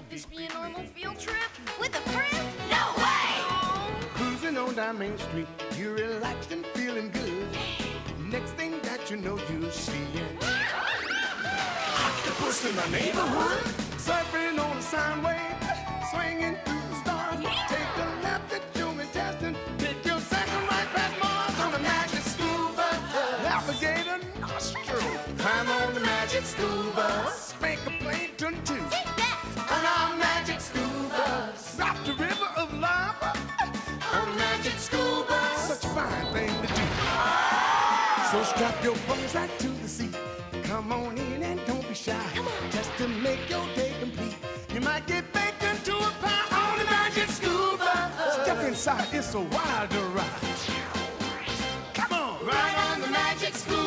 let this be a normal field trip? With a friend? No way! Cruising on down Main Street, you're relaxed and feeling good. Next thing that you know, you see an octopus in the neighborhood. Surfing on a sine wave, swinging through the stars. Take a left at human testing. Take your second right past Mars on the magic scuba. Navigator nostril. Climb on the magic scuba. Spank a plankton too. Take that! On our magic scuba. Drop the river of lava. On magic scuba. Such a fine thing to do. So strap your bones right to the seat. Come on in and don't be shy. Just to make your day complete. You might get baked into a pie on the magic scuba. Step inside, it's a wilder ride. Come on, ride on the magic scuba.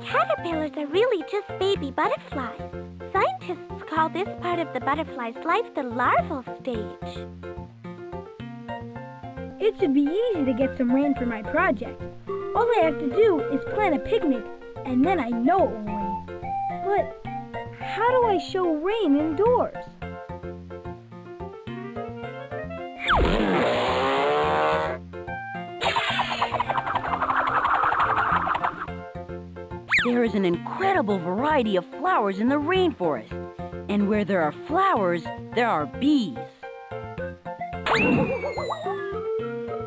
Caterpillars are really just baby butterflies. Scientists call this part of the butterfly's life the larval stage. It should be easy to get some rain for my project. All I have to do is plan a picnic, and then I know it will rain. But how do I show rain indoors? There is an incredible variety of flowers in the rainforest. And where there are flowers, there are bees.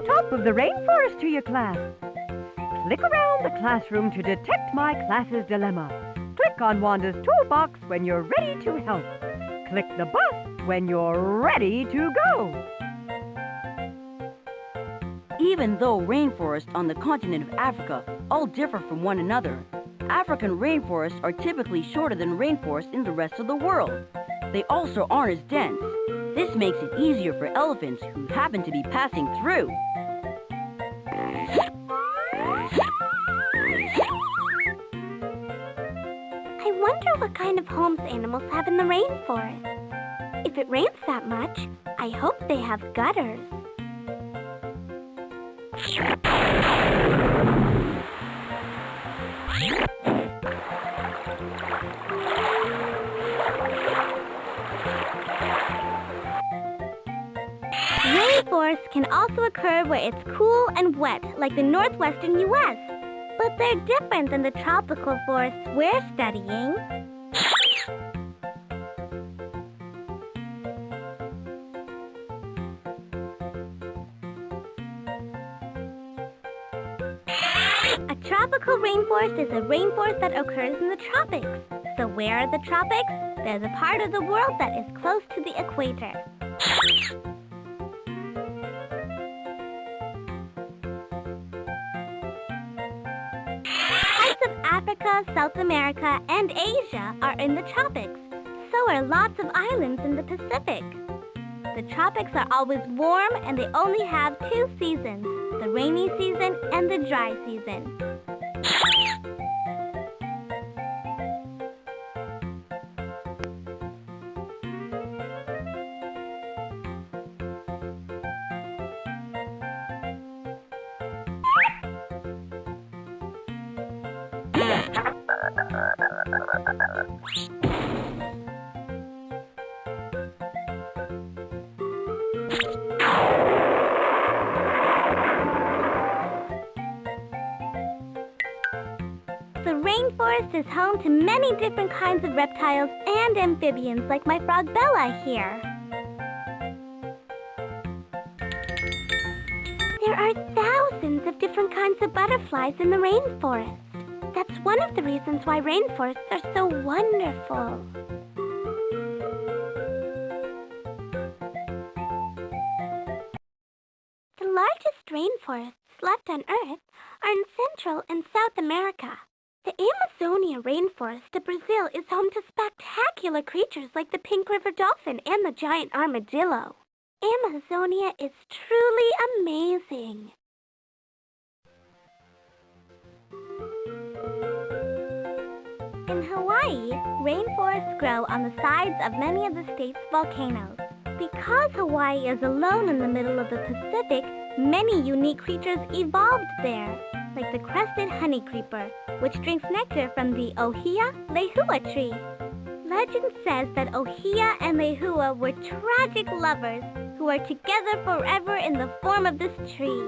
Top of the rainforest to your class. Click around the classroom to detect my class's dilemma. Click on Wanda's toolbox when you're ready to help. Click the bus when you're ready to go. Even though rainforests on the continent of Africa all differ from one another, African rainforests are typically shorter than rainforests in the rest of the world. They also aren't as dense. This makes it easier for elephants who happen to be passing through. I wonder what kind of homes animals have in the rainforest. If it rains that much, I hope they have gutters. Rainforests can also occur where it's cool and wet, like the northwestern U.S. But they're different than the tropical forests we're studying. A tropical rainforest is a rainforest that occurs in the tropics. So where are the tropics? There's a part of the world that is close to the equator. Parts of Africa, South America, and Asia are in the tropics. So are lots of islands in the Pacific. The tropics are always warm and they only have two seasons, the rainy season and the dry season. The rainforest is home to many different kinds of reptiles and amphibians like my frog Bella here. There are thousands of different kinds of butterflies in the rainforest. That's one of the reasons why rainforests are so wonderful. The largest rainforests left on Earth are in Central and South America. The Amazonia rainforest of Brazil is home to spectacular creatures like the pink river dolphin and the giant armadillo. Amazonia is truly amazing. In Hawaii, rainforests grow on the sides of many of the state's volcanoes. Because Hawaii is alone in the middle of the Pacific, many unique creatures evolved there, like the crested honey creeper, which drinks nectar from the ohia lehua tree. Legend says that ohia and lehua were tragic lovers who are together forever in the form of this tree.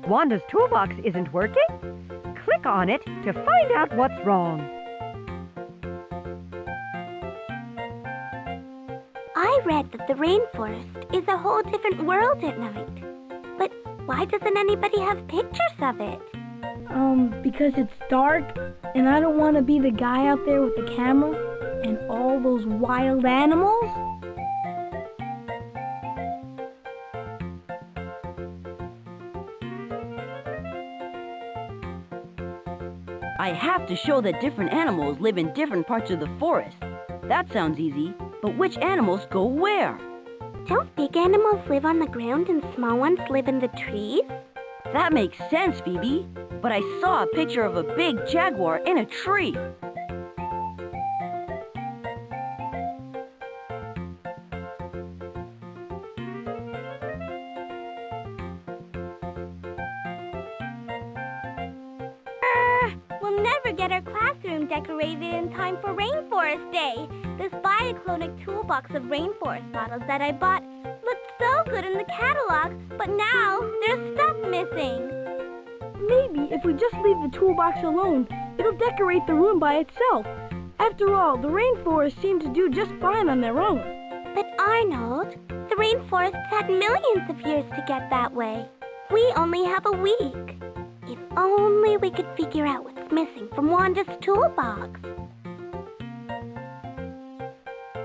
Wanda's toolbox isn't working? Click on it to find out what's wrong. I read that the rainforest is a whole different world at night. But why doesn't anybody have pictures of it? Because it's dark, and I don't want to be the guy out there with the camera and all those wild animals. I have to show that different animals live in different parts of the forest. That sounds easy, but which animals go where? Don't big animals live on the ground and small ones live in the trees? That makes sense, Phoebe. But I saw a picture of a big jaguar in a tree. We'll never get our classroom decorated in time for Rainforest Day. This bioclonic toolbox of rainforest models that I bought looked so good in the catalog, but now there's stuff missing. Maybe if we just leave the toolbox alone, it'll decorate the room by itself. After all, the rainforests seem to do just fine on their own. But Arnold, the rainforests had millions of years to get that way. We only have a week. If only we could figure out what's missing from Wanda's toolbox.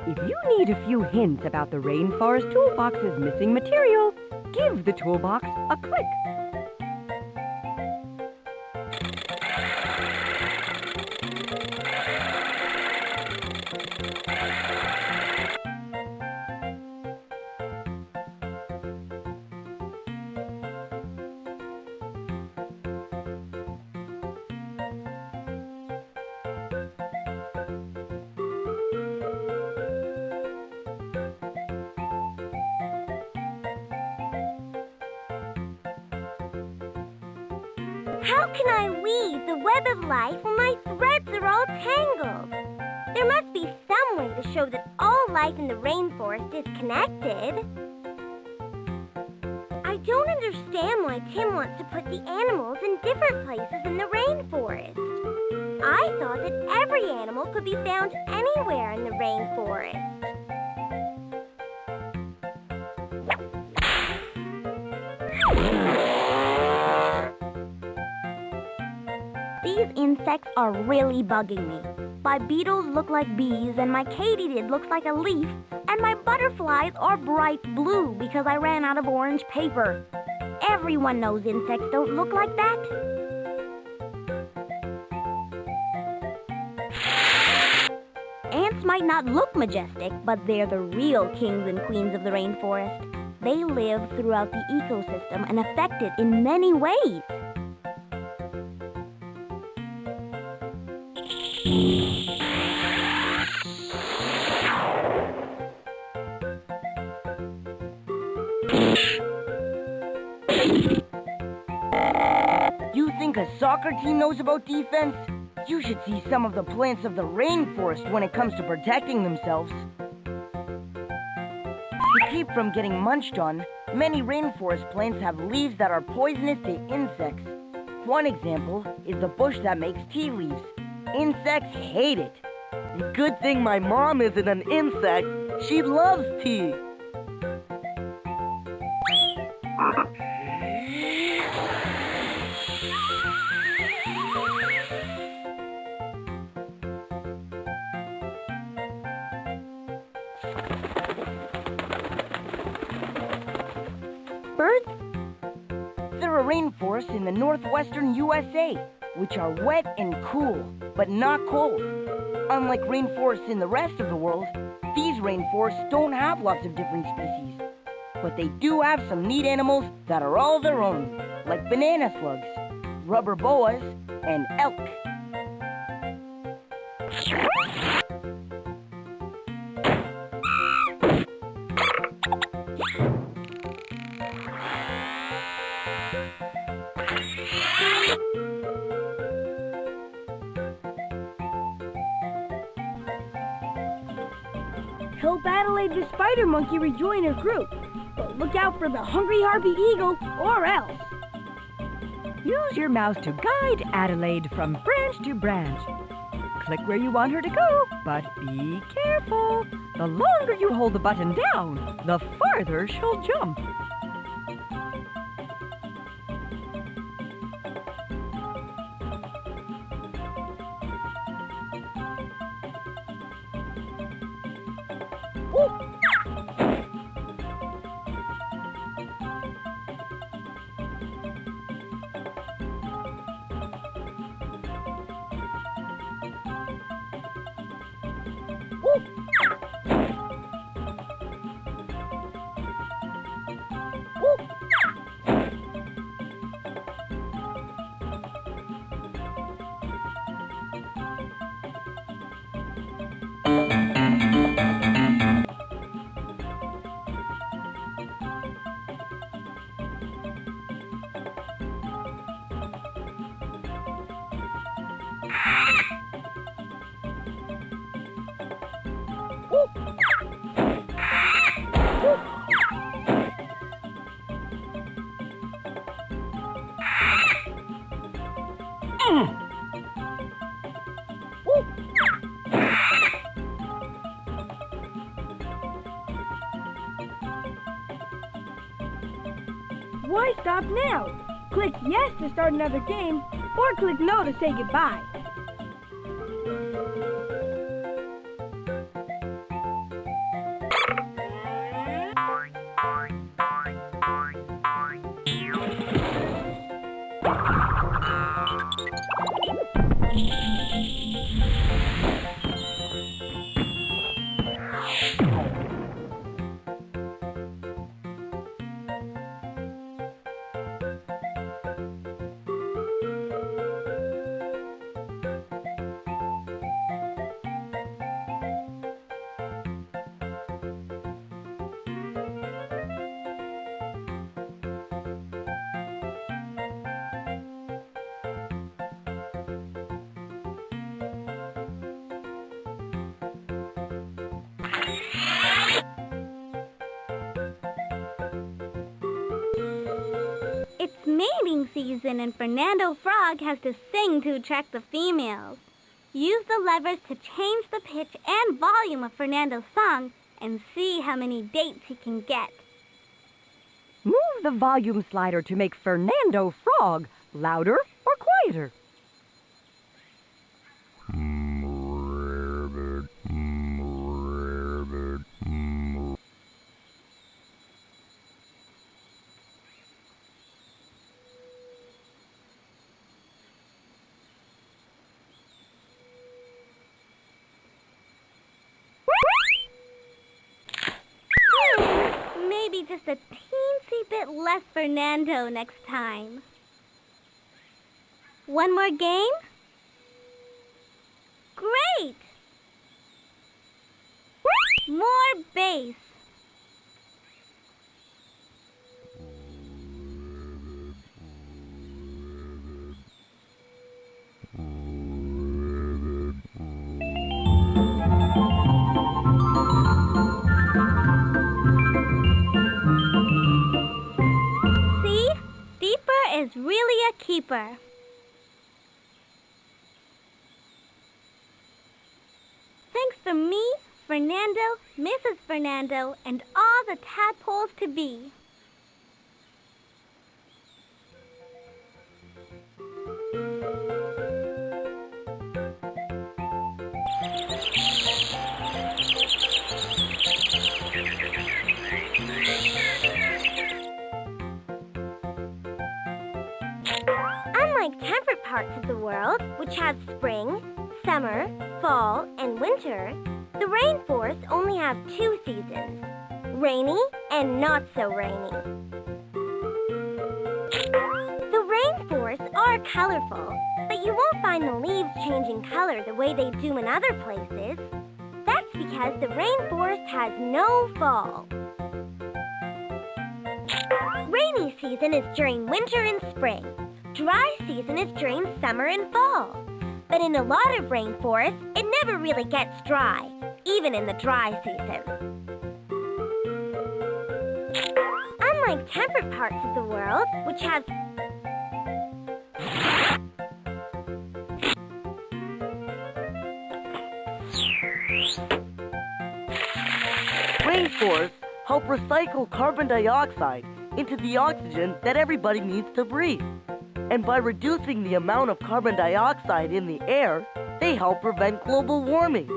If you need a few hints about the rainforest toolbox's missing material, give the toolbox a click. How can I weave the web of life when my threads are all tangled? There must be some way to show that all life in the rainforest is connected. I don't understand why Tim wants to put the animals in different places in the rainforest. I thought that every animal could be found anywhere in the rainforest. These insects are really bugging me. My beetles look like bees, and my katydid looks like a leaf, and my butterflies are bright blue because I ran out of orange paper. Everyone knows insects don't look like that. Ants might not look majestic, but they're the real kings and queens of the rainforest. They live throughout the ecosystem and affect it in many ways. You think a soccer team knows about defense? You should see some of the plants of the rainforest when it comes to protecting themselves. To keep from getting munched on, many rainforest plants have leaves that are poisonous to insects. One example is the bush that makes tea leaves. Insects hate it. Good thing my mom isn't an insect. She loves tea. Birds? There are rainforests in the northwestern USA, which are wet and cool, but not cold. Unlike rainforests in the rest of the world, these rainforests don't have lots of different species. but they do have some neat animals that are all their own, like banana slugs, rubber boas, and elk. Help Adelaide the spider monkey rejoin her group, but look out for the hungry harpy eagle or else. Use your mouse to guide Adelaide from branch to branch. Click where you want her to go, but be careful. The longer you hold the button down, the farther she'll jump. Why stop now? Click yes to start another game, or click no to say goodbye. It's mating season and Fernando Frog has to sing to attract the females. Use the levers to change the pitch and volume of Fernando's song and see how many dates he can get. Move the volume slider to make Fernando Frog louder or quieter. Maybe just a teensy bit less Fernando next time. One more game? Great! More bass. Is really a keeper. Thanks for me, Fernando, Mrs. Fernando, and all the tadpoles to be. Unlike temperate parts of the world, which have spring, summer, fall, and winter, the rainforests only have 2 seasons, rainy and not so rainy. The rainforests are colorful, but you won't find the leaves changing color the way they do in other places. That's because the rainforest has no fall. Rainy season is during winter and spring. Dry season is during summer and fall. But in a lot of rainforests, it never really gets dry, even in the dry season. Unlike temperate parts of the world, which have Rainforests help recycle carbon dioxide into the oxygen that everybody needs to breathe. And by reducing the amount of carbon dioxide in the air, they help prevent global warming.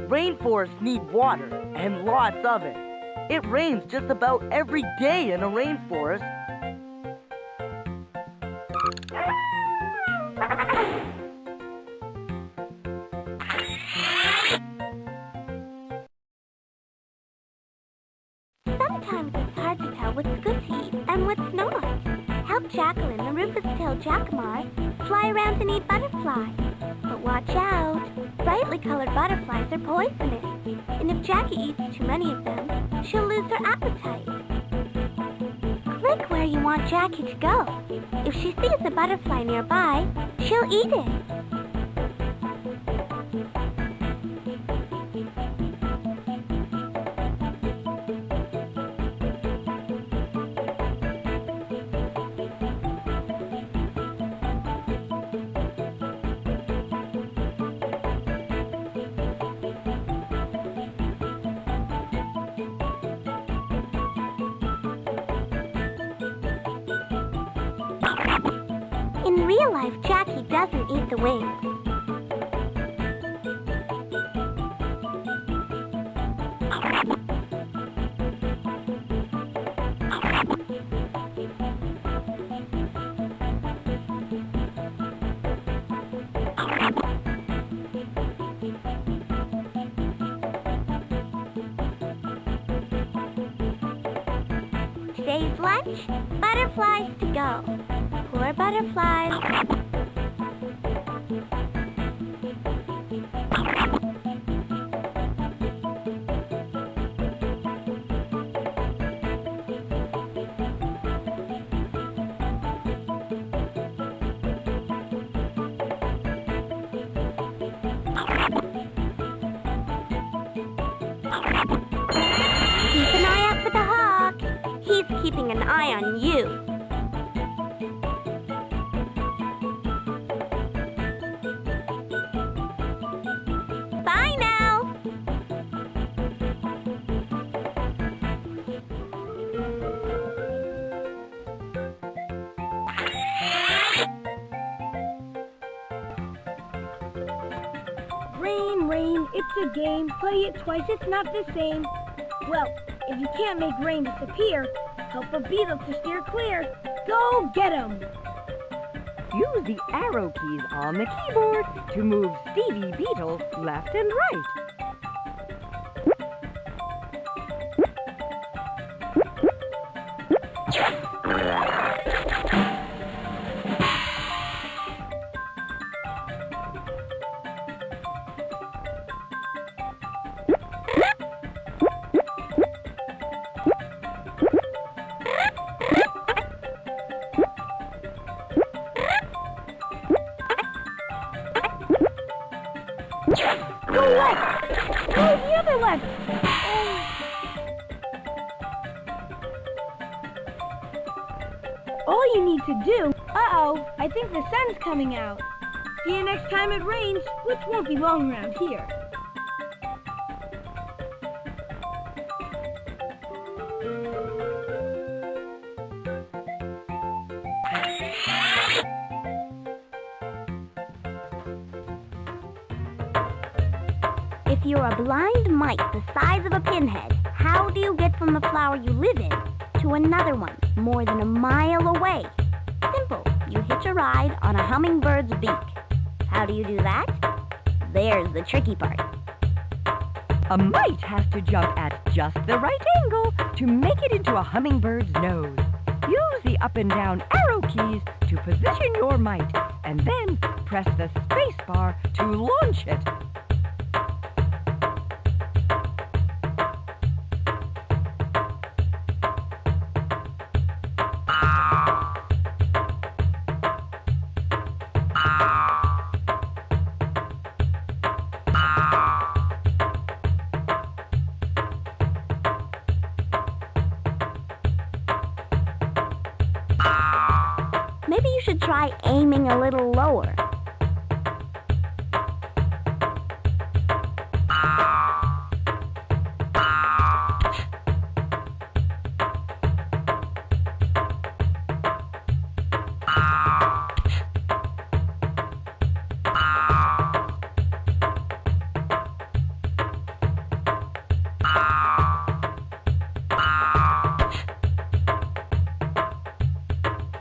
Rainforests need water, and lots of it. It rains just about every day in a rainforest. Sometimes it's hard to tell what's good to eat and what's not. Help Jacqueline, the rufous-tailed jacamar, fly around and eat butterflies. But watch out! Brightly colored butterflies are poisonous, and if Jackie eats too many of them, she'll lose her appetite. Click where you want Jackie to go. If she sees a butterfly nearby, she'll eat it. In real life, Jackie doesn't eat the wings. Today's lunch, butterflies to go. Poor butterflies. Keep an eye out for the hawk. He's keeping an eye on you. Bye now! Rain, rain, it's a game. Play it twice, it's not the same. Well, if you can't make rain disappear, help a beetle to steer clear. Go get 'em! Use the arrow keys on the keyboard to move Stevie Beetle left and right. Go left! Go the other left! All you need to do... Uh-oh, I think the sun's coming out. See you next time it rains, which won't be long around here. If you're a blind mite the size of a pinhead, how do you get from the flower you live in to another one more than a mile away? Simple. You hitch a ride on a hummingbird's beak. How do you do that? There's the tricky part. A mite has to jump at just the right angle to make it into a hummingbird's nose. Use the up and down arrow keys to position your mite, and then press the space bar to launch it. Maybe you should try aiming a little lower.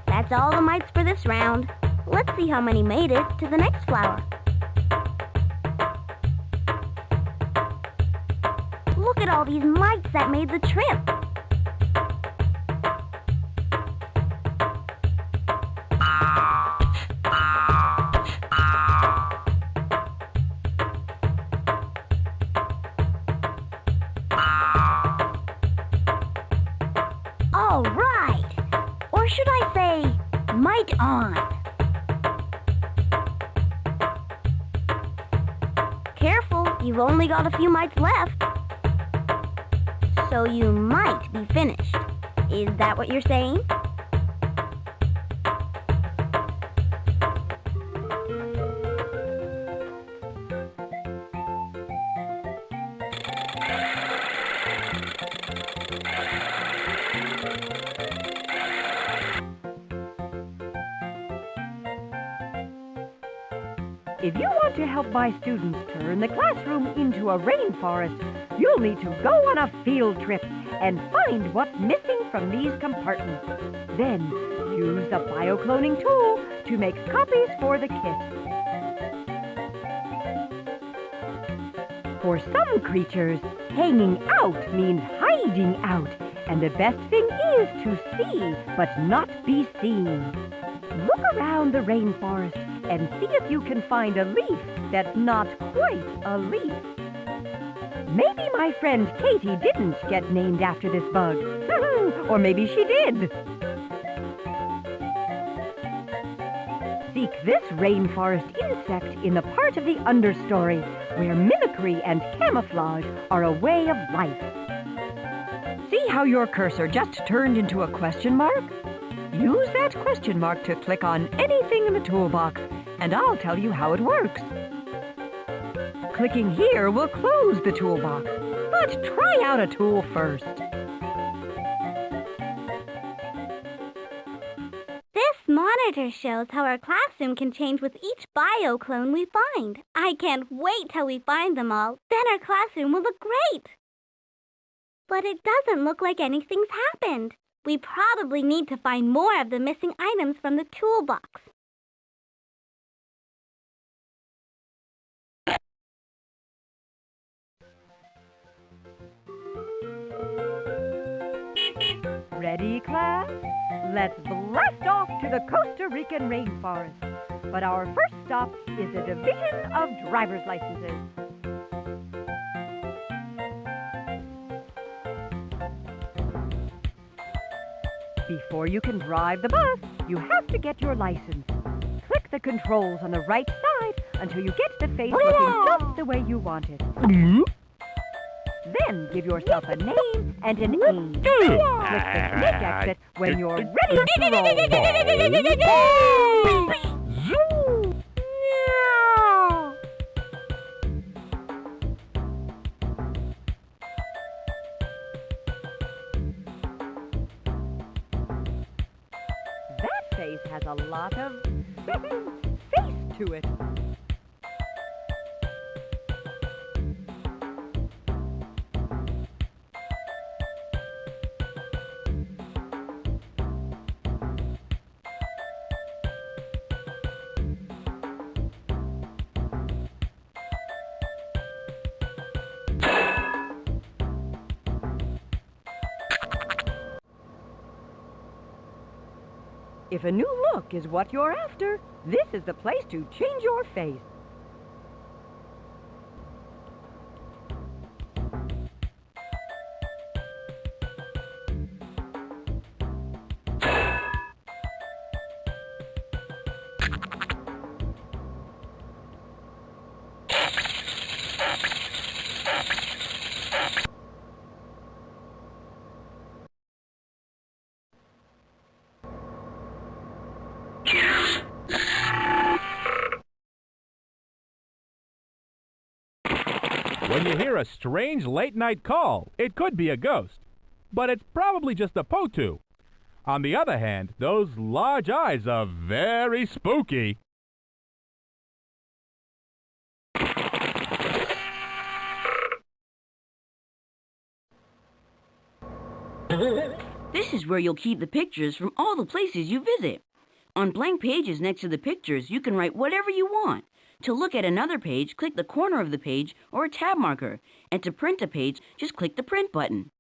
That's all the mites for this round. Let's see how many made it to the next flower. Look at all these mites that made the trip. All right. Or should I say, mite on? Careful, you've only got a few mites left. So you might be finished. Is that what you're saying? If you want to help my students turn the classroom into a rainforest, you'll need to go on a field trip and find what's missing from these compartments. Then use the biocloning tool to make copies for the kit. For some creatures, hanging out means hiding out, and the best thing is to see but not be seen. Look around the rainforest and see if you can find a leaf that's not quite a leaf. Maybe my friend Katie didn't get named after this bug. Or maybe she did. Seek this rainforest insect in the part of the understory where mimicry and camouflage are a way of life. See how your cursor just turned into a question mark? Use that question mark to click on anything in the toolbox, and I'll tell you how it works. Clicking here will close the toolbox, but try out a tool first. This monitor shows how our classroom can change with each bioclone we find. I can't wait till we find them all. Then our classroom will look great. But it doesn't look like anything's happened. We probably need to find more of the missing items from the toolbox. Ready, class? Let's blast off to the Costa Rican rainforest. But our first stop is the Division of Driver's Licenses. Before you can drive the bus, you have to get your license. Click the controls on the right side until you get the face looking just the way you want it. Then give yourself a name and an aim. Click the snake exit when you're ready to roll. That face has a lot of face to it. If a new look is what you're after, this is the place to change your face. When you hear a strange late-night call, it could be a ghost, but it's probably just a potu. On the other hand, those large eyes are very spooky. This is where you'll keep the pictures from all the places you visit. On blank pages next to the pictures, you can write whatever you want. To look at another page, click the corner of the page or a tab marker. And to print a page, just click the print button.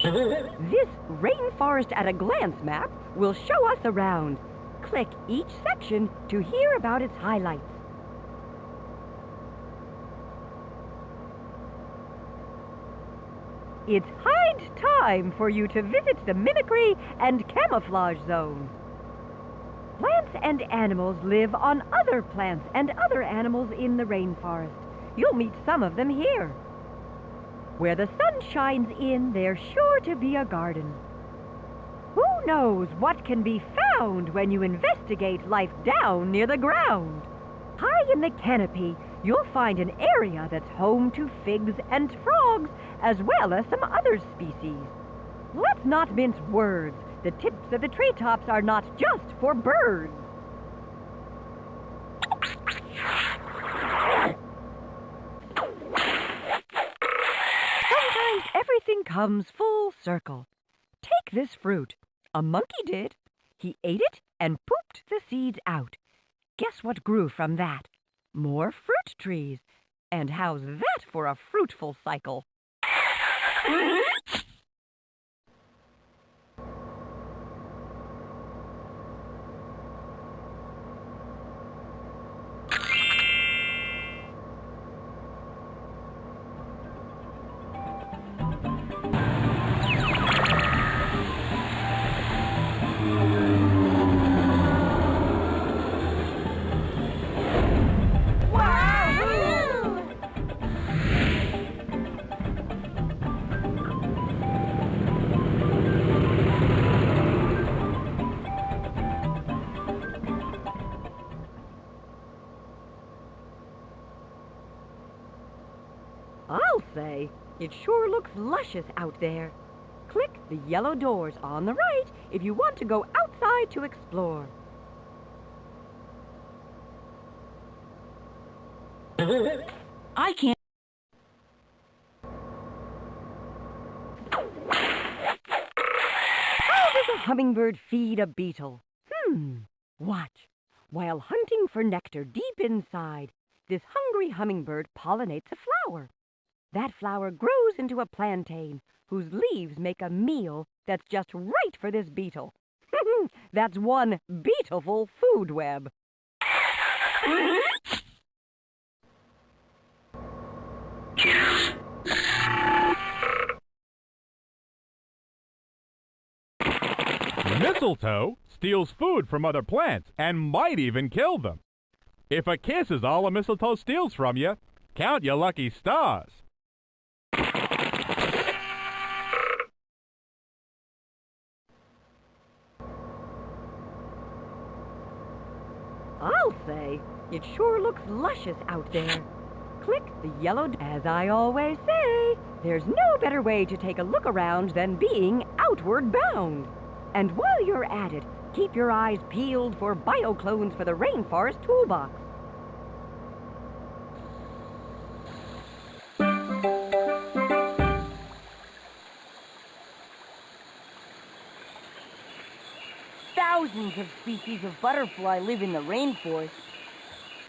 This Rainforest at a Glance map will show us around. Click each section to hear about its highlights. It's high time for you to visit the mimicry and camouflage zone. Plants and animals live on other plants and other animals in the rainforest. You'll meet some of them here. Where the sun shines in, there's sure to be a garden. Who knows what can be found when you investigate life down near the ground? High in the canopy, you'll find an area that's home to figs and frogs, as well as some other species. Let's not mince words. The tips of the treetops are not just for birds. Sometimes everything comes full circle. Take this fruit. A monkey did. He ate it and pooped the seeds out. Guess what grew from that? More fruit trees. And how's that for a fruitful cycle? I'll say, it sure looks luscious out there. Click the yellow doors on the right if you want to go outside to explore. I can't. How does a hummingbird feed a beetle? Watch. While hunting for nectar deep inside, this hungry hummingbird pollinates a flower. That flower grows into a plantain, whose leaves make a meal that's just right for this beetle. That's one beautiful food web. Mistletoe steals food from other plants and might even kill them. If a kiss is all a mistletoe steals from you, count your lucky stars. I'll say, it sure looks luscious out there. Click the yellow... As I always say, there's no better way to take a look around than being outward bound. And while you're at it, keep your eyes peeled for bioclones for the Rainforest Toolbox. Thousands of species of butterfly live in the rainforest.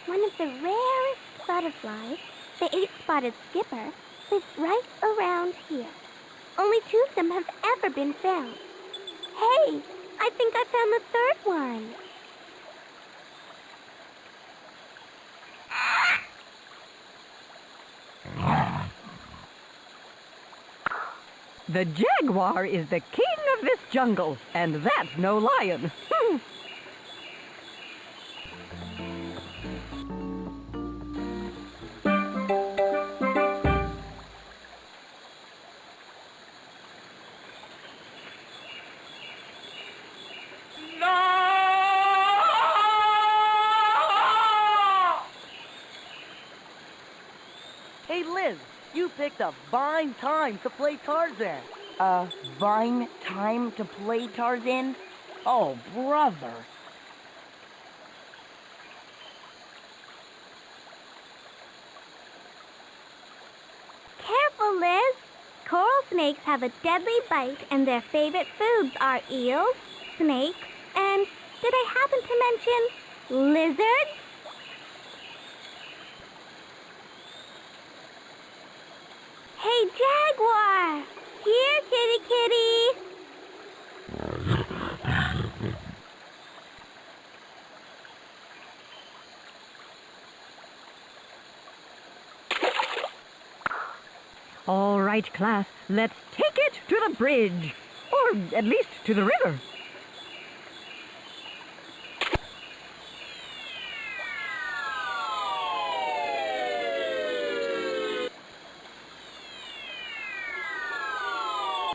One of the rarest butterflies The 8-spotted skipper lives right around here. Only 2 of them have ever been found. Hey, I think I found the 3rd one. The jaguar is the king of this jungle, and that's no lion. Hey, Liz, you picked a fine time to play Tarzan. Fine time to play Tarzan? Oh, brother. Careful, Liz. Coral snakes have a deadly bite, and their favorite foods are eels, snakes, and, did I happen to mention, lizards? Hey, jaguar! Here, kitty kitty! All right, class, let's take it to the bridge. Or at least to the river.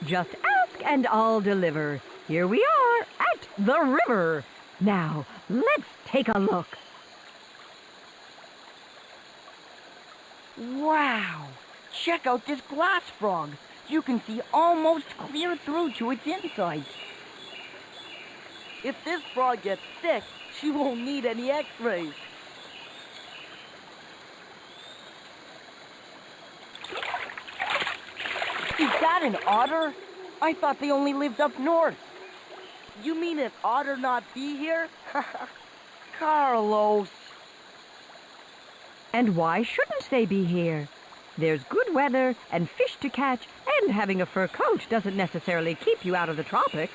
Just ask and I'll deliver. Here we are at the river. Now, let's take a look. Wow! Check out this glass frog. You can see almost clear through to its insides. If this frog gets sick, she won't need any x-rays. Is that an otter? I thought they only lived up north. You mean an otter not be here? Carlos. And why shouldn't they be here? There's good weather and fish to catch, and having a fur coat doesn't necessarily keep you out of the tropics.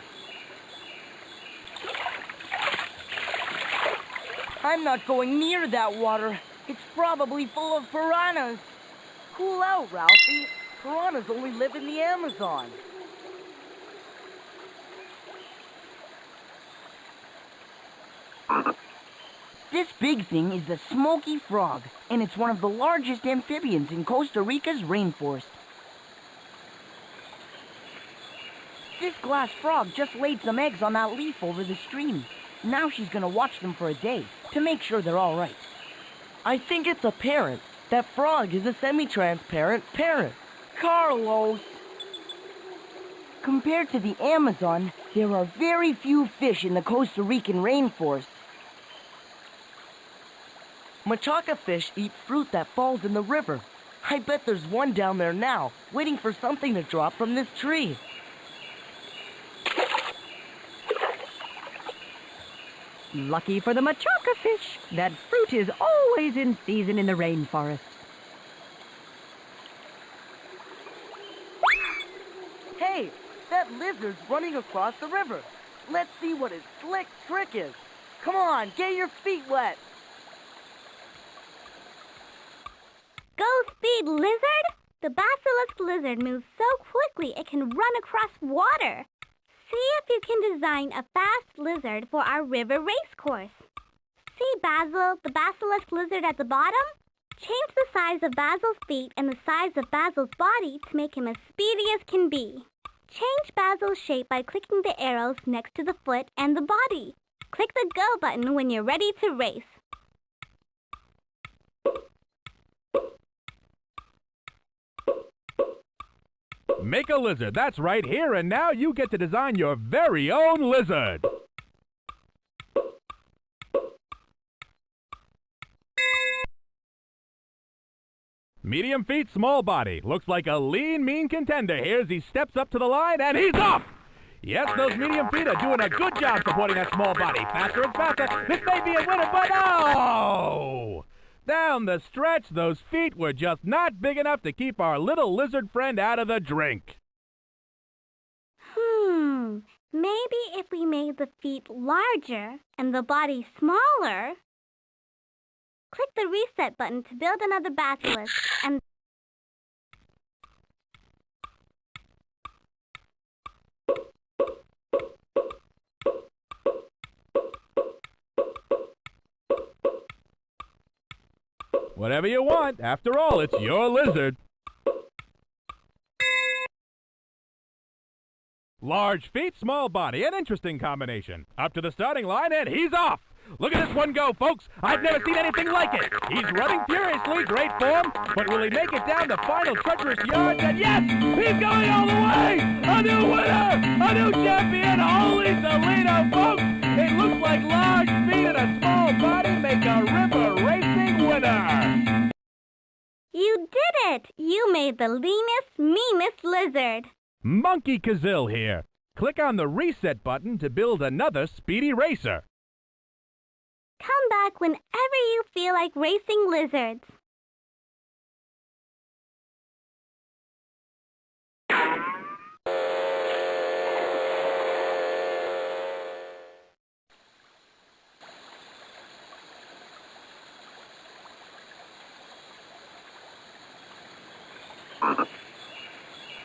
I'm not going near that water. It's probably full of piranhas. Cool out, Ralphie. Piranhas only live in the Amazon. This big thing is the smoky frog, and it's one of the largest amphibians in Costa Rica's rainforest. This glass frog just laid some eggs on that leaf over the stream. Now she's gonna watch them for a day to make sure they're all right. I think it's a parent. That frog is a semi-transparent parent. Carlos! Compared to the Amazon, there are very few fish in the Costa Rican rainforest. Machaca fish eat fruit that falls in the river. I bet there's one down there now, waiting for something to drop from this tree. Lucky for the machaca fish, that fruit is always in season in the rainforest. Hey, that lizard's running across the river. Let's see what his slick trick is. Come on, get your feet wet. Go speed, lizard! The basilisk lizard moves so quickly it can run across water. See if you can design a fast lizard for our river race course. See, Basil, the basilisk lizard at the bottom? Change the size of Basil's feet and the size of Basil's body to make him as speedy as can be. Change Basil's shape by clicking the arrows next to the foot and the body. Click the Go button when you're ready to race. Make a lizard. That's right. Here and now you get to design your very own lizard. Medium feet, small body. Looks like a lean, mean contender here as he steps up to the line, and he's off! Yes, those medium feet are doing a good job supporting that small body. Faster and faster. This may be a winner, but oh! Down the stretch, those feet were just not big enough to keep our little lizard friend out of the drink. Maybe if we made the feet larger and the body smaller. Click the reset button to build another basilisk and... Whatever you want. After all, it's your lizard. Large feet, small body. An interesting combination. Up to the starting line, and he's off. Look at this one go, folks. I've never seen anything like it. He's running furiously, great form, but will he make it down the final treacherous yards? And yes, he's going all the way! A new winner! A new champion! Holy Toledo, folks! It looks like large feet and a small body make a river racing winner! You did it! You made the leanest, meanest lizard. Monkey Kazil here. Click on the reset button to build another speedy racer. Come back whenever you feel like racing lizards.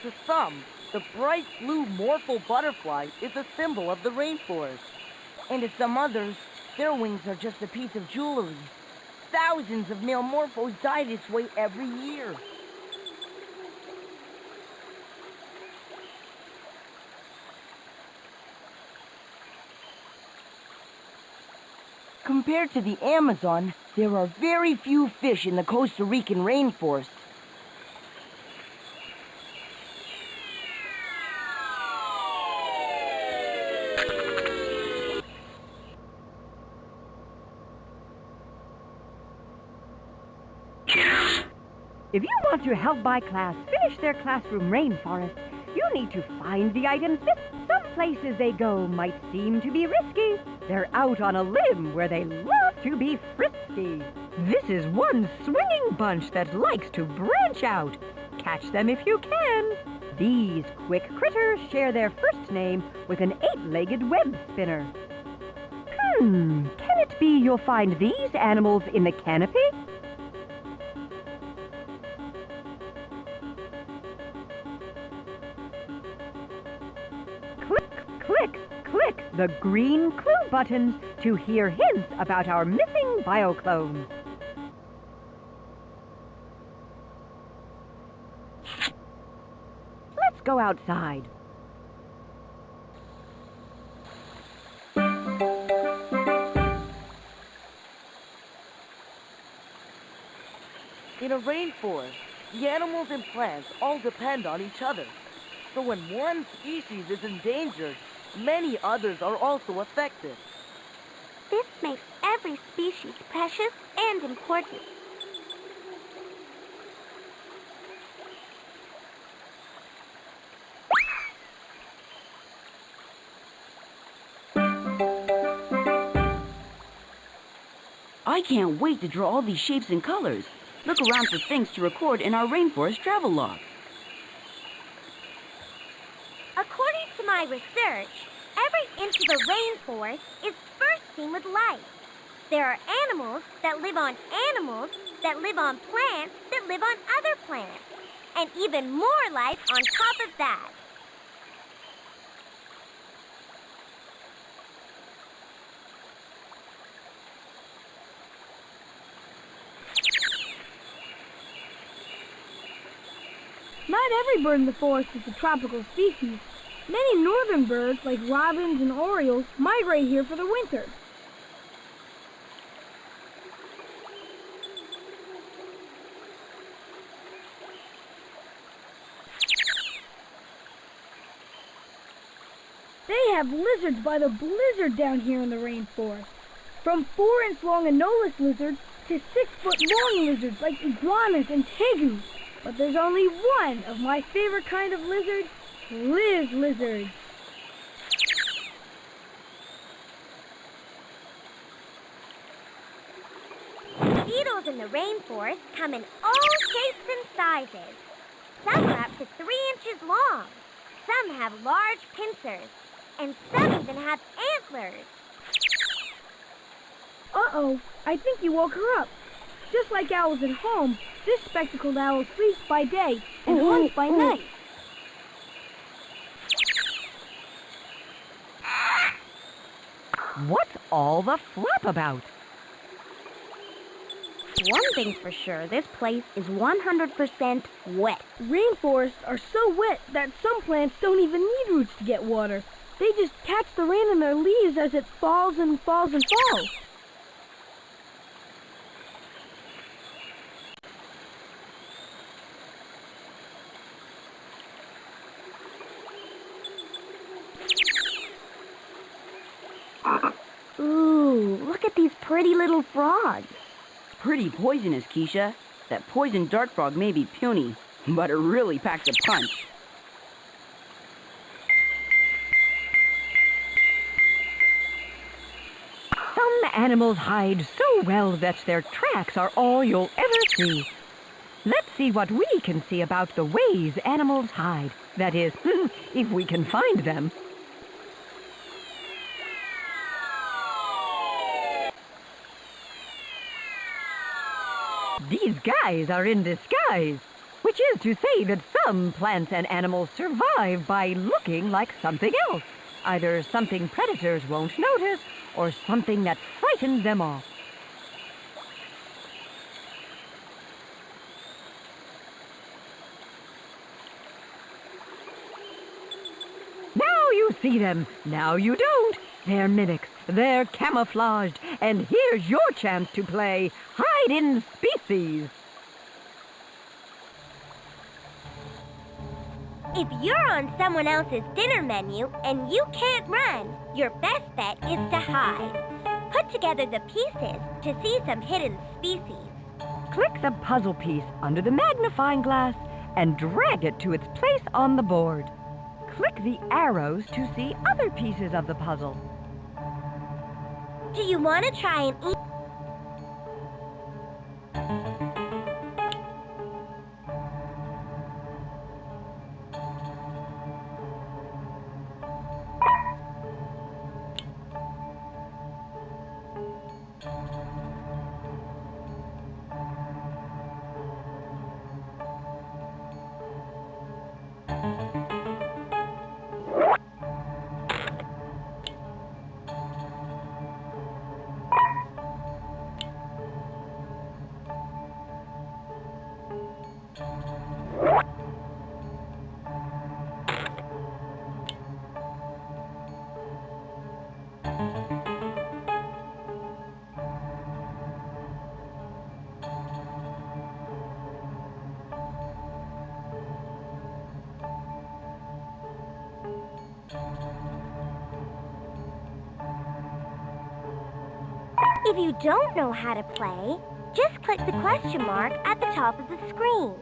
To some, the bright blue morphle butterfly is a symbol of the rainforest. And to some others, their wings are just a piece of jewelry. Thousands of male morphos die this way every year. Compared to the Amazon, there are very few fish in the Costa Rican rainforest. If you want to help my class finish their classroom rainforest, you need to find the items that some places they go might seem to be risky. They're out on a limb where they love to be frisky. This is one swinging bunch that likes to branch out. Catch them if you can. These quick critters share their first name with an 8-legged web spinner. Can it be you'll find these animals in the canopy? Click the green clue buttons to hear hints about our missing bioclones. Let's go outside. In a rainforest, the animals and plants all depend on each other. So when one species is endangered, many others are also affected. This makes every species precious and important. I can't wait to draw all these shapes and colors. Look around for things to record in our rainforest travel log. According to my research, every inch of the rainforest is bursting with life. There are animals that live on animals that live on plants that live on other plants, and even more life on top of that. Not every bird in the forest is a tropical species. Many northern birds, like robins and orioles, migrate here for the winter. They have lizards by the blizzard down here in the rainforest. From 4-inch long anolis lizards to 6-foot long lizards like iguanas and tegus. But there's only one of my favorite kind of lizards, lizards. Beetle animals in the rainforest come in all shapes and sizes. Some are up to 3 inches long. Some have large pincers. And some even have antlers. Uh-oh, I think you woke her up. Just like owls at home, this spectacled owl sleeps by day and hunts by night. What's all the flap about? One thing's for sure, this place is 100% wet. Rainforests are so wet that some plants don't even need roots to get water. They just catch the rain in their leaves as it falls and falls and falls. Ooh, look at these pretty little frogs. Pretty poisonous, Keisha. That poison dart frog may be puny, but it really packs a punch. Some animals hide so well that their tracks are all you'll ever see. Let's see what we can see about the ways animals hide. That is, if we can find them. These guys are in disguise, which is to say that some plants and animals survive by looking like something else. Either something predators won't notice, or something that frightens them off. Now you see them, now you don't. They're mimics, they're camouflaged, and here's your chance to play hide in species. If you're on someone else's dinner menu and you can't run, your best bet is to hide. Put together the pieces to see some hidden species. Click the puzzle piece under the magnifying glass and drag it to its place on the board. Click the arrows to see other pieces of the puzzle. Do you want to try and eat? If you don't know how to play, just click the question mark at the top of the screen.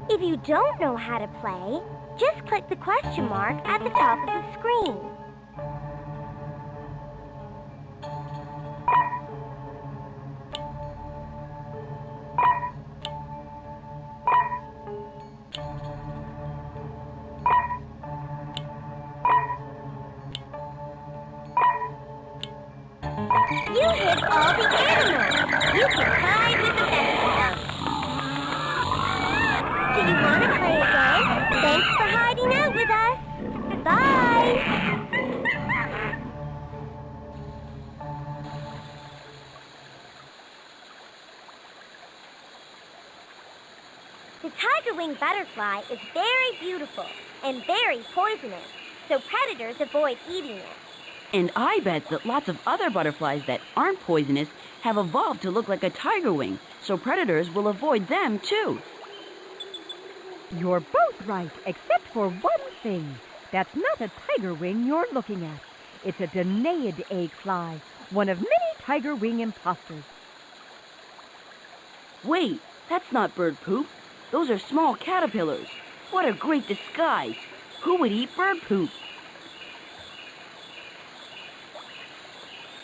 If you don't know how to play, just click the question mark at the top of the screen. The tiger wing butterfly is very beautiful and very poisonous, so predators avoid eating it. And I bet that lots of other butterflies that aren't poisonous have evolved to look like a tiger wing, so predators will avoid them too. You're both right, except for one thing. That's not a tiger wing you're looking at. It's a Danaid egg fly, one of many tiger wing imposters. Wait, that's not bird poop. Those are small caterpillars. What a great disguise. Who would eat bird poop?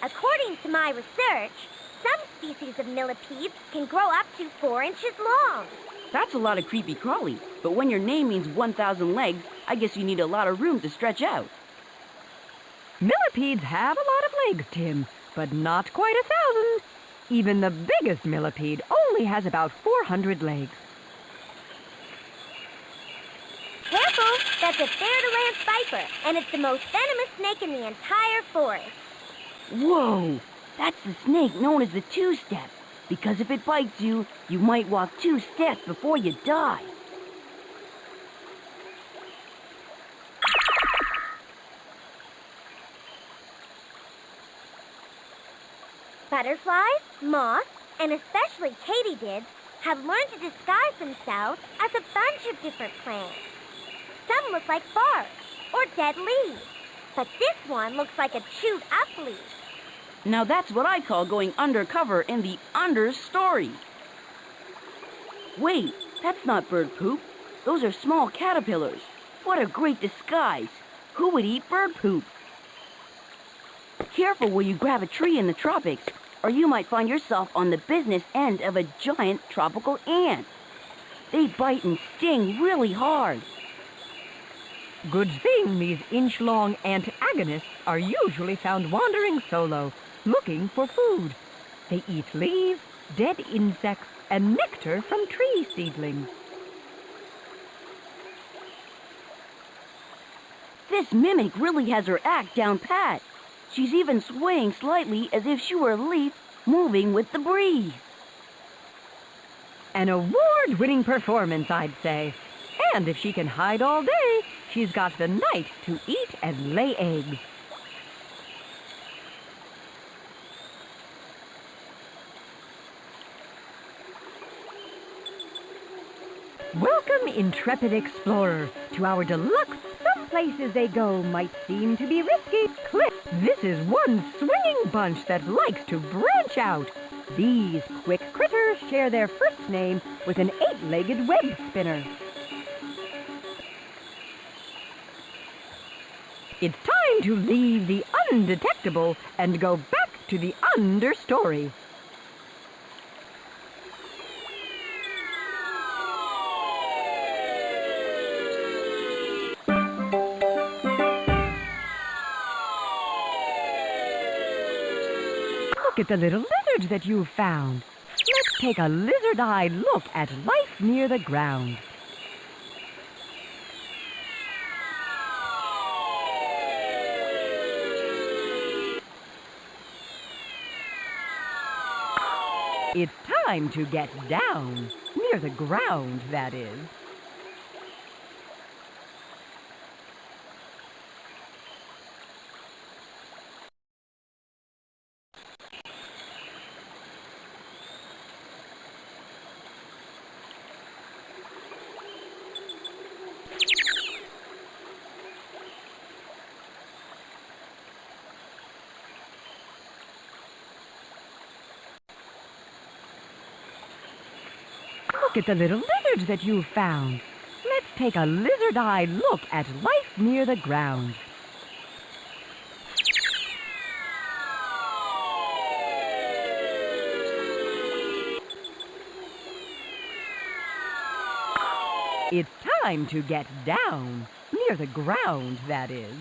According to my research, some species of millipedes can grow up to 4 inches long. That's a lot of creepy crawly, but when your name means 1,000 legs, I guess you need a lot of room to stretch out. Millipedes have a lot of legs, Tim, but not quite 1,000. Even the biggest millipede only has about 400 legs. Careful! That's a fer-de-lance viper, and it's the most venomous snake in the entire forest. Whoa! That's the snake known as the two-step. Because if it bites you, you might walk 2 steps before you die. Butterflies, moths, and especially katydids have learned to disguise themselves as a bunch of different plants. Some look like bark or dead leaves, but this one looks like a chewed up leaf. Now that's what I call going undercover in the understory. Wait, that's not bird poop. Those are small caterpillars. What a great disguise. Who would eat bird poop? Careful where you grab a tree in the tropics, or you might find yourself on the business end of a giant tropical ant. They bite and sting really hard. Good thing these inch-long antagonists are usually found wandering solo, looking for food. They eat leaves, dead insects, and nectar from tree seedlings. This mimic really has her act down pat. She's even swaying slightly as if she were a leaf moving with the breeze. An award-winning performance, I'd say. And if she can hide all day, she's got the night to eat and lay eggs. Welcome, intrepid explorer, to our deluxe. Some places they go might seem to be risky. Click! This is one swinging bunch that likes to branch out. These quick critters share their first name with an 8-legged web spinner. It's time to leave the undetectable and go back to the understory. Look at the little lizards that you've found. Let's take a lizard-eyed look at life near the ground. It's time to get down, near the ground, that is. Look at the little lizards that you've found. Let's take a lizard-eyed look at life near the ground. It's time to get down, near the ground, that is.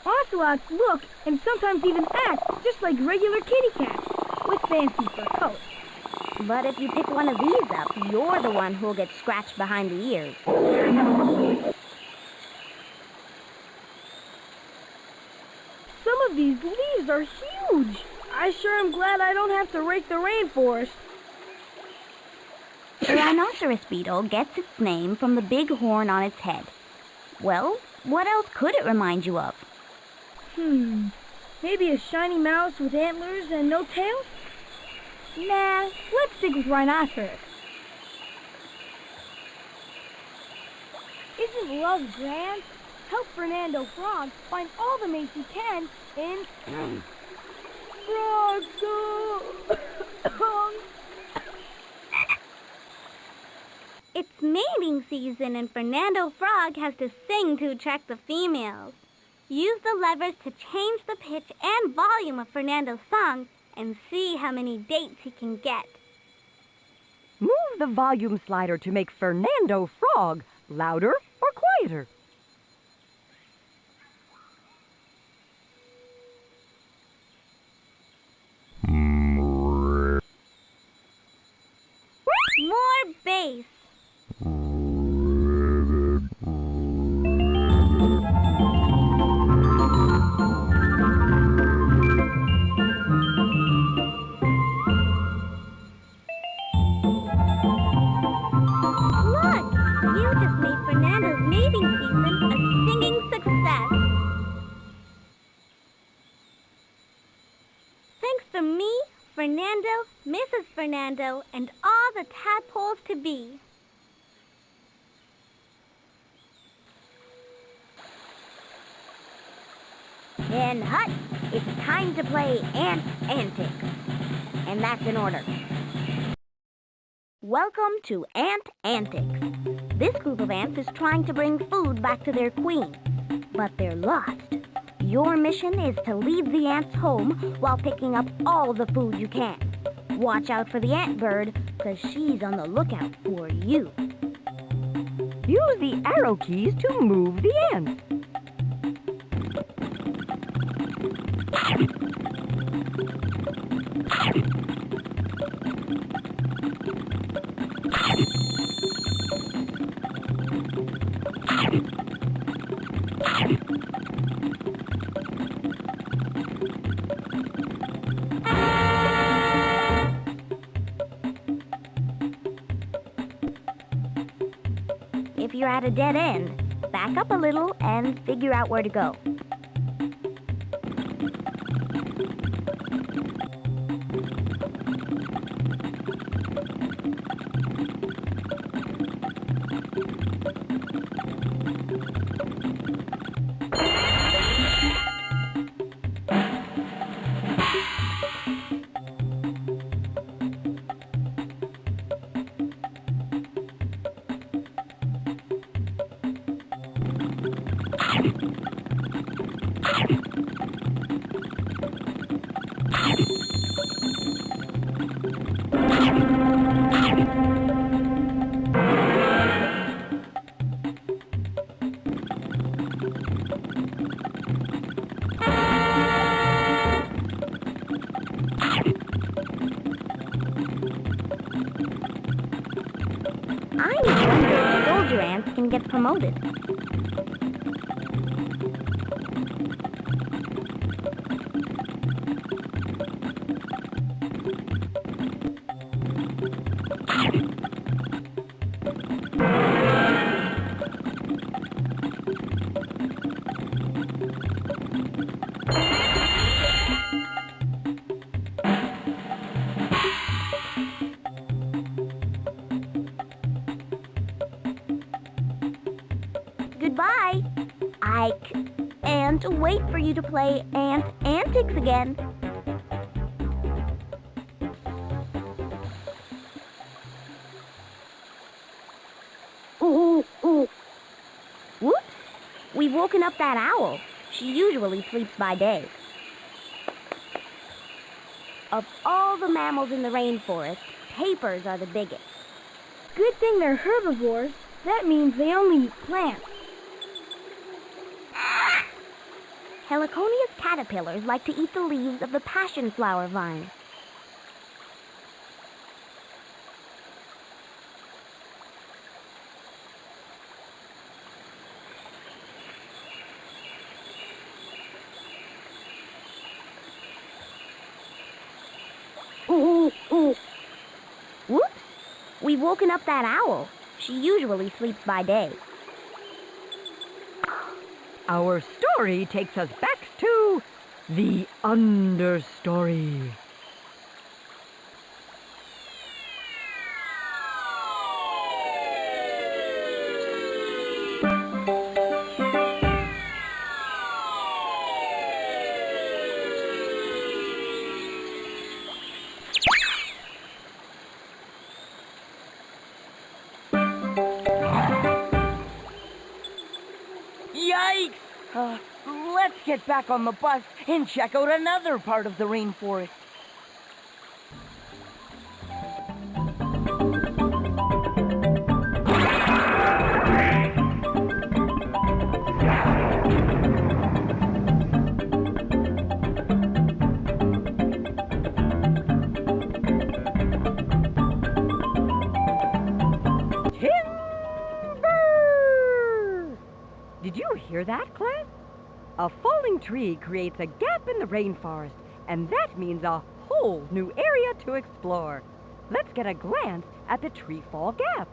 Ocelots look and sometimes even act just like regular kitty cats, with fancy fur coats. But if you pick one of these up, you're the one who'll get scratched behind the ears. Some of these leaves are huge. I sure am glad I don't have to rake the rainforest. The rhinoceros beetle gets its name from the big horn on its head. Well, what else could it remind you of? Maybe a shiny mouse with antlers and no tail? Nah, let's stick with rhinoceros. Isn't love grand? Help Fernando Frog find all the mates he can in... Frog Song! It's mating season and Fernando Frog has to sing to attract the females. Use the levers to change the pitch and volume of Fernando's song and see how many dates he can get. Move the volume slider to make Fernando Frog louder or quieter. More bass. Look, you just made Fernando's mating season a singing success. Thanks to me, Fernando, Mrs. Fernando, and all the tadpoles to be. And Hut, it's time to play Ant Antics. And that's in order. Welcome to Ant Antics. This group of ants is trying to bring food back to their queen, but they're lost. Your mission is to lead the ants home while picking up all the food you can. Watch out for the ant bird, because she's on the lookout for you. Use the arrow keys to move the ants. If you're at a dead end, back up a little and figure out where to go. I wonder if soldier ants can get promoted. Goodbye. I can't wait for you to play Ant Antics again. Ooh, ooh. Whoops. We've woken up that owl. She usually sleeps by day. Of all the mammals in the rainforest, tapirs are the biggest. Good thing they're herbivores. That means they only eat plants. Heliconia's caterpillars like to eat the leaves of the passion flower vine. Ooh, ooh. Whoops! We've woken up that owl. She usually sleeps by day. Our story takes us back to the understory. Yikes! Let's get back on the bus and check out another part of the rainforest. Timber! Did you hear that, class? A falling tree creates a gap in the rainforest, and that means a whole new area to explore. Let's get a glance at the tree fall gap.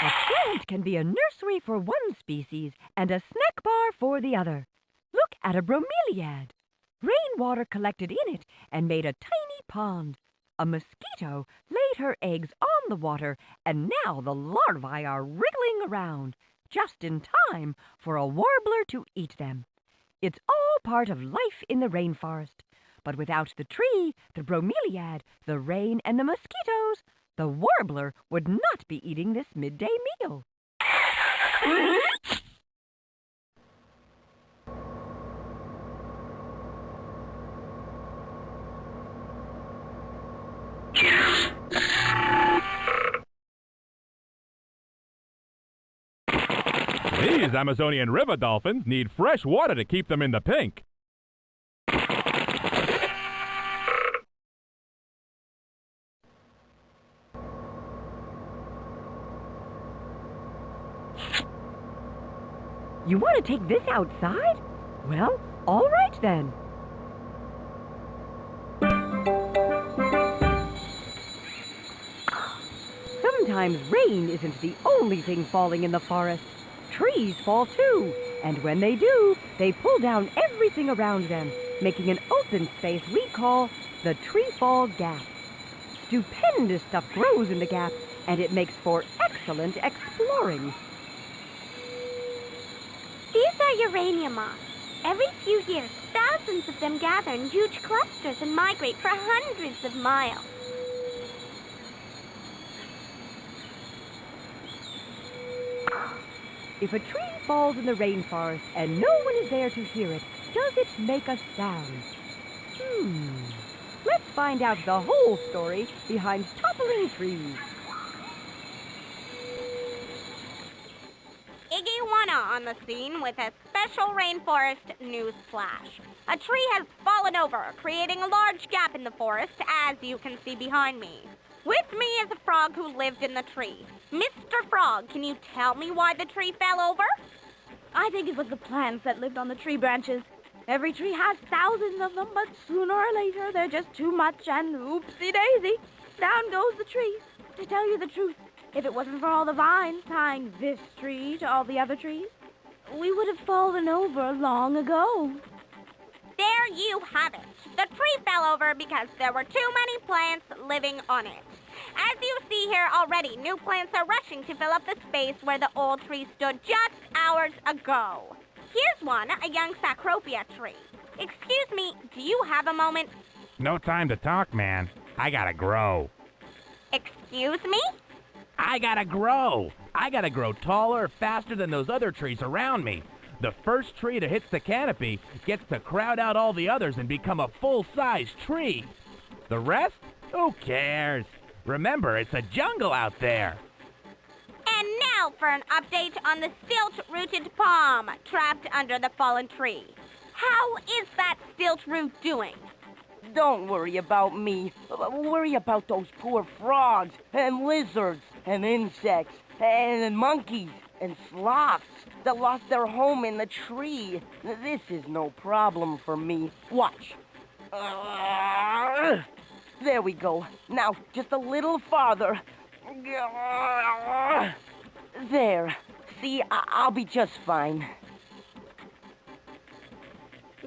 A plant can be a nursery for one species and a snack bar for the other. Look at a bromeliad. Rainwater collected in it and made a tiny pond. A mosquito laid her eggs on the water, and now the larvae are wriggling around, just in time for a warbler to eat them. It's all part of life in the rainforest. But without the tree, the bromeliad, the rain, and the mosquitoes, the warbler would not be eating this midday meal. These Amazonian river dolphins need fresh water to keep them in the pink. You want to take this outside? Well, all right then. Sometimes rain isn't the only thing falling in the forest. Trees fall too, and when they do, they pull down everything around them, making an open space we call the tree fall gap. Stupendous stuff grows in the gap, and it makes for excellent exploring. These are uranium moths. Every few years, thousands of them gather in huge clusters and migrate for hundreds of miles. If a tree falls in the rainforest and no one is there to hear it, does it make a sound? Let's find out the whole story behind toppling trees. Iguana on the scene with a special rainforest news flash. A tree has fallen over, creating a large gap in the forest, as you can see behind me. With me is a frog who lived in the tree. Mr. Frog, can you tell me why the tree fell over? I think it was the plants that lived on the tree branches. Every tree has thousands of them, but sooner or later they're just too much, and oopsie-daisy, down goes the tree. To tell you the truth, if it wasn't for all the vines tying this tree to all the other trees, we would have fallen over long ago. There you have it. The tree fell over because there were too many plants living on it. As you see here already, new plants are rushing to fill up the space where the old tree stood just hours ago. Here's one, a young Sacropia tree. Excuse me, do you have a moment? No time to talk, man. I gotta grow. Excuse me? I gotta grow. I gotta grow taller, faster than those other trees around me. The first tree that hits the canopy gets to crowd out all the others and become a full-size tree. The rest? Who cares? Remember, it's a jungle out there. And now for an update on the stilt-rooted palm trapped under the fallen tree. How is that stilt root doing? Don't worry about me. Worry about those poor frogs and lizards and insects and monkeys and sloths that lost their home in the tree. This is no problem for me. Watch. There we go. Now, just a little farther. There. See, I'll be just fine.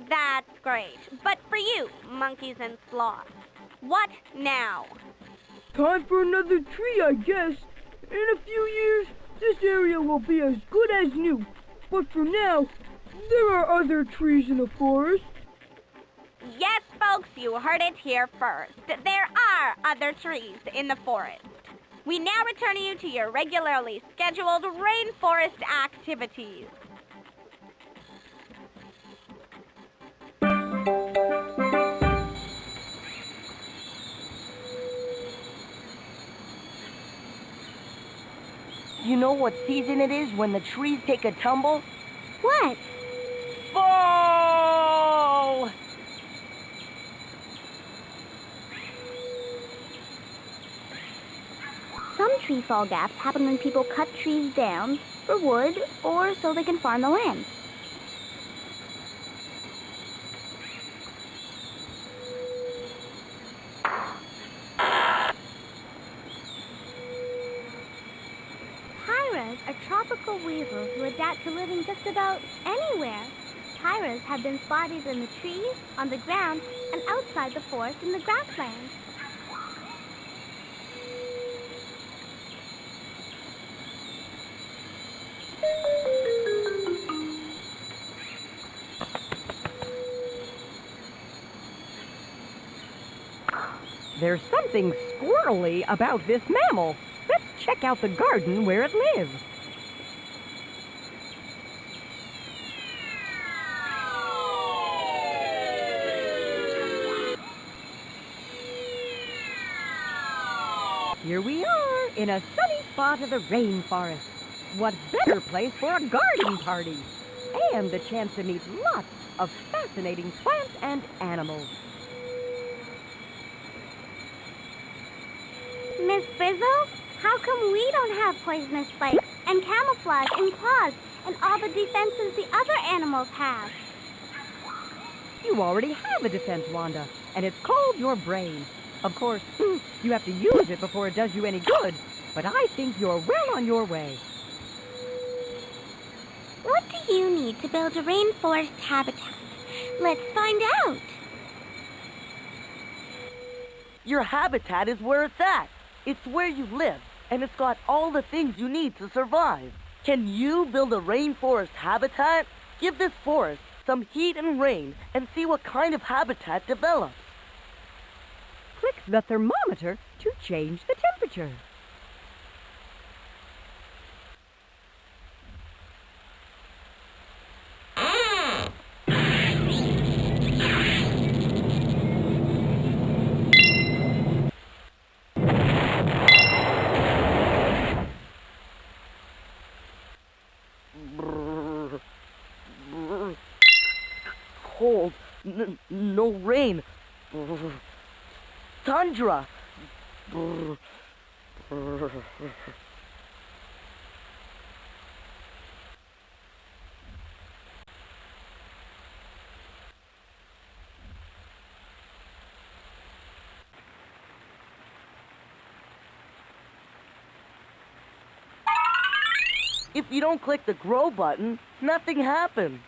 That's great. But for you, monkeys and sloths, what now? Time for another tree, I guess. In a few years, this area will be as good as new. But for now, there are other trees in the forest. Yes, folks, you heard it here first. There are other trees in the forest. We now return you to your regularly scheduled rainforest activities. You know what season it is when the trees take a tumble? What? Fall! Some tree fall gaps happen when people cut trees down for wood or so they can farm the land. Tyras are tropical weasels who adapt to living just about anywhere. Tyras have been spotted in the trees, on the ground, and outside the forest in the grasslands. There's something squirrely about this mammal. Let's check out the garden where it lives. Here we are, in a sunny spot of the rainforest. What better place for a garden party? And the chance to meet lots of fascinating plants and animals. Miss Frizzle, how come we don't have poisonous spikes and camouflage and claws and all the defenses the other animals have? You already have a defense, Wanda, and it's called your brain. Of course, you have to use it before it does you any good, but I think you're well on your way. What do you need to build a rainforest habitat? Let's find out. Your habitat is where it's at. It's where you live, and it's got all the things you need to survive. Can you build a rainforest habitat? Give this forest some heat and rain and see what kind of habitat develops. Click the thermometer to change the temperature. Cold, no rain, tundra. If you don't click the grow button, nothing happens.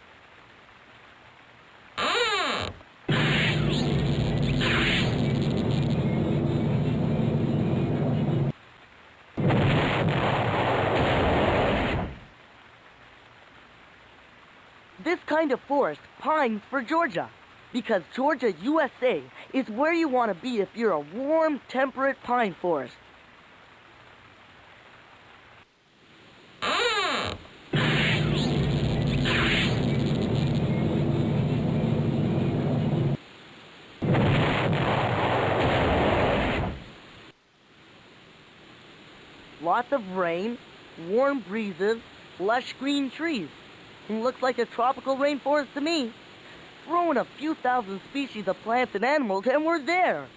This kind of forest pines for Georgia, because Georgia, USA, is where you want to be if you're a warm, temperate pine forest. Lots of rain, warm breezes, lush green trees. It looks like a tropical rainforest to me. Throw in a few thousand species of plants and animals and we're there.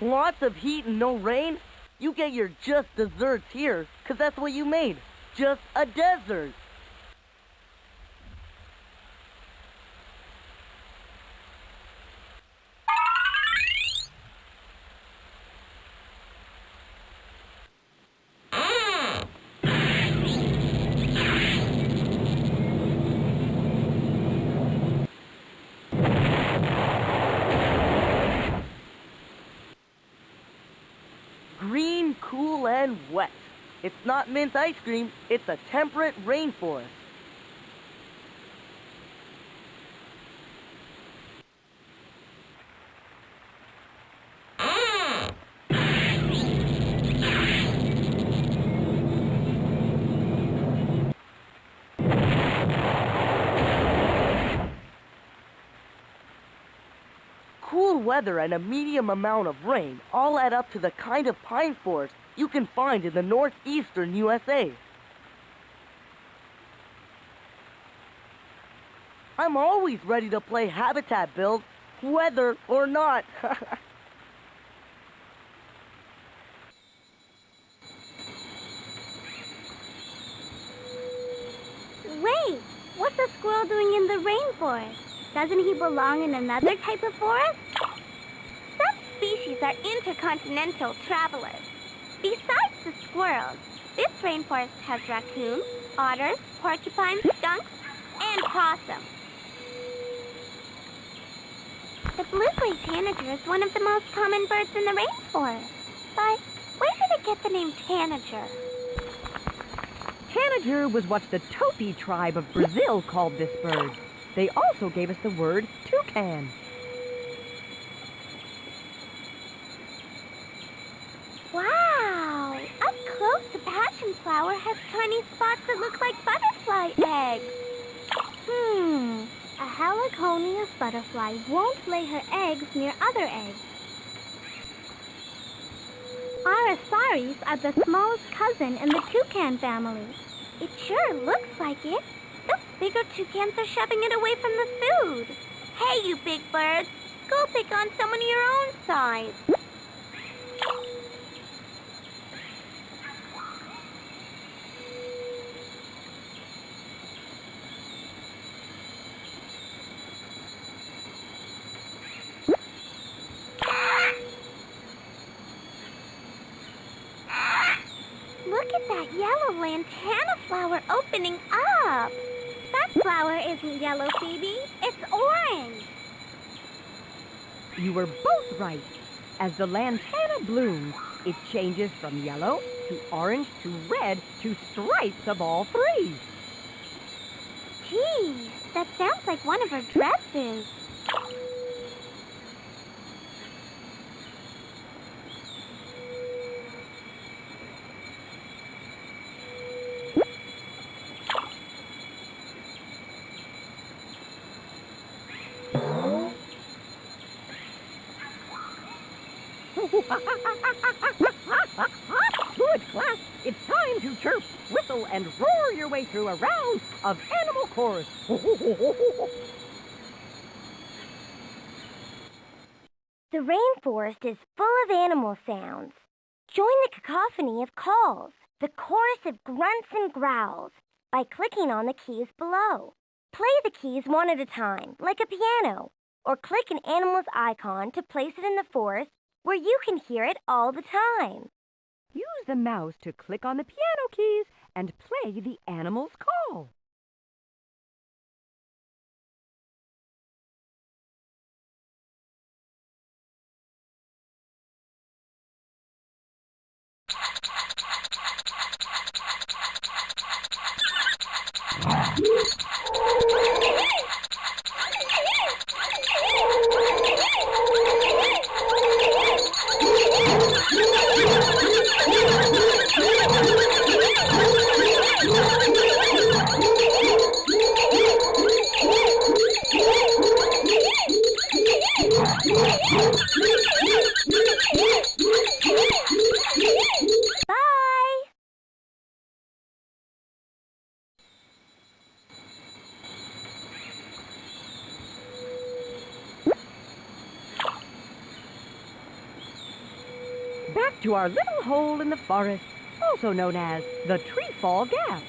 Lots of heat and no rain? You get your just desserts here, 'cause that's what you made. Just a desert. Green, cool, and wet. It's not mint ice cream, it's a temperate rainforest. Cool weather and a medium amount of rain all add up to the kind of pine forest you can find in the northeastern USA. I'm always ready to play habitat build, weather or not. Wait, what's a squirrel doing in the rainforest? Doesn't he belong in another type of forest? Some species are intercontinental travelers. Besides the squirrels, this rainforest has raccoons, otters, porcupines, skunks, and possums. The blue-gray tanager is one of the most common birds in the rainforest. But where did it get the name tanager? Tanager was what the Topi tribe of Brazil called this bird. They also gave us the word toucan. Wow! Up close, the passion flower has tiny spots that look like butterfly eggs. A heliconius butterfly won't lay her eggs near other eggs. Arasaris are the smallest cousin in the toucan family. It sure looks like it. Those bigger toucans are shoving it away from the food. Hey, you big birds, go pick on someone your own size. Look at that yellow lantana flower opening up. That flower isn't yellow, Phoebe. It's orange. You were both right. As the lantana blooms, it changes from yellow to orange to red to stripes of all three. Gee, that sounds like one of her dresses. Good class, it's time to chirp, whistle, and roar your way through a round of animal chorus. The rainforest is full of animal sounds. Join the cacophony of calls, the chorus of grunts and growls, by clicking on the keys below. Play the keys one at a time, like a piano, or click an animal's icon to place it in the forest where you can hear it all the time. Use the mouse to click on the piano keys and play the animal's call. to our little hole in the forest, also known as the Tree Fall Gap.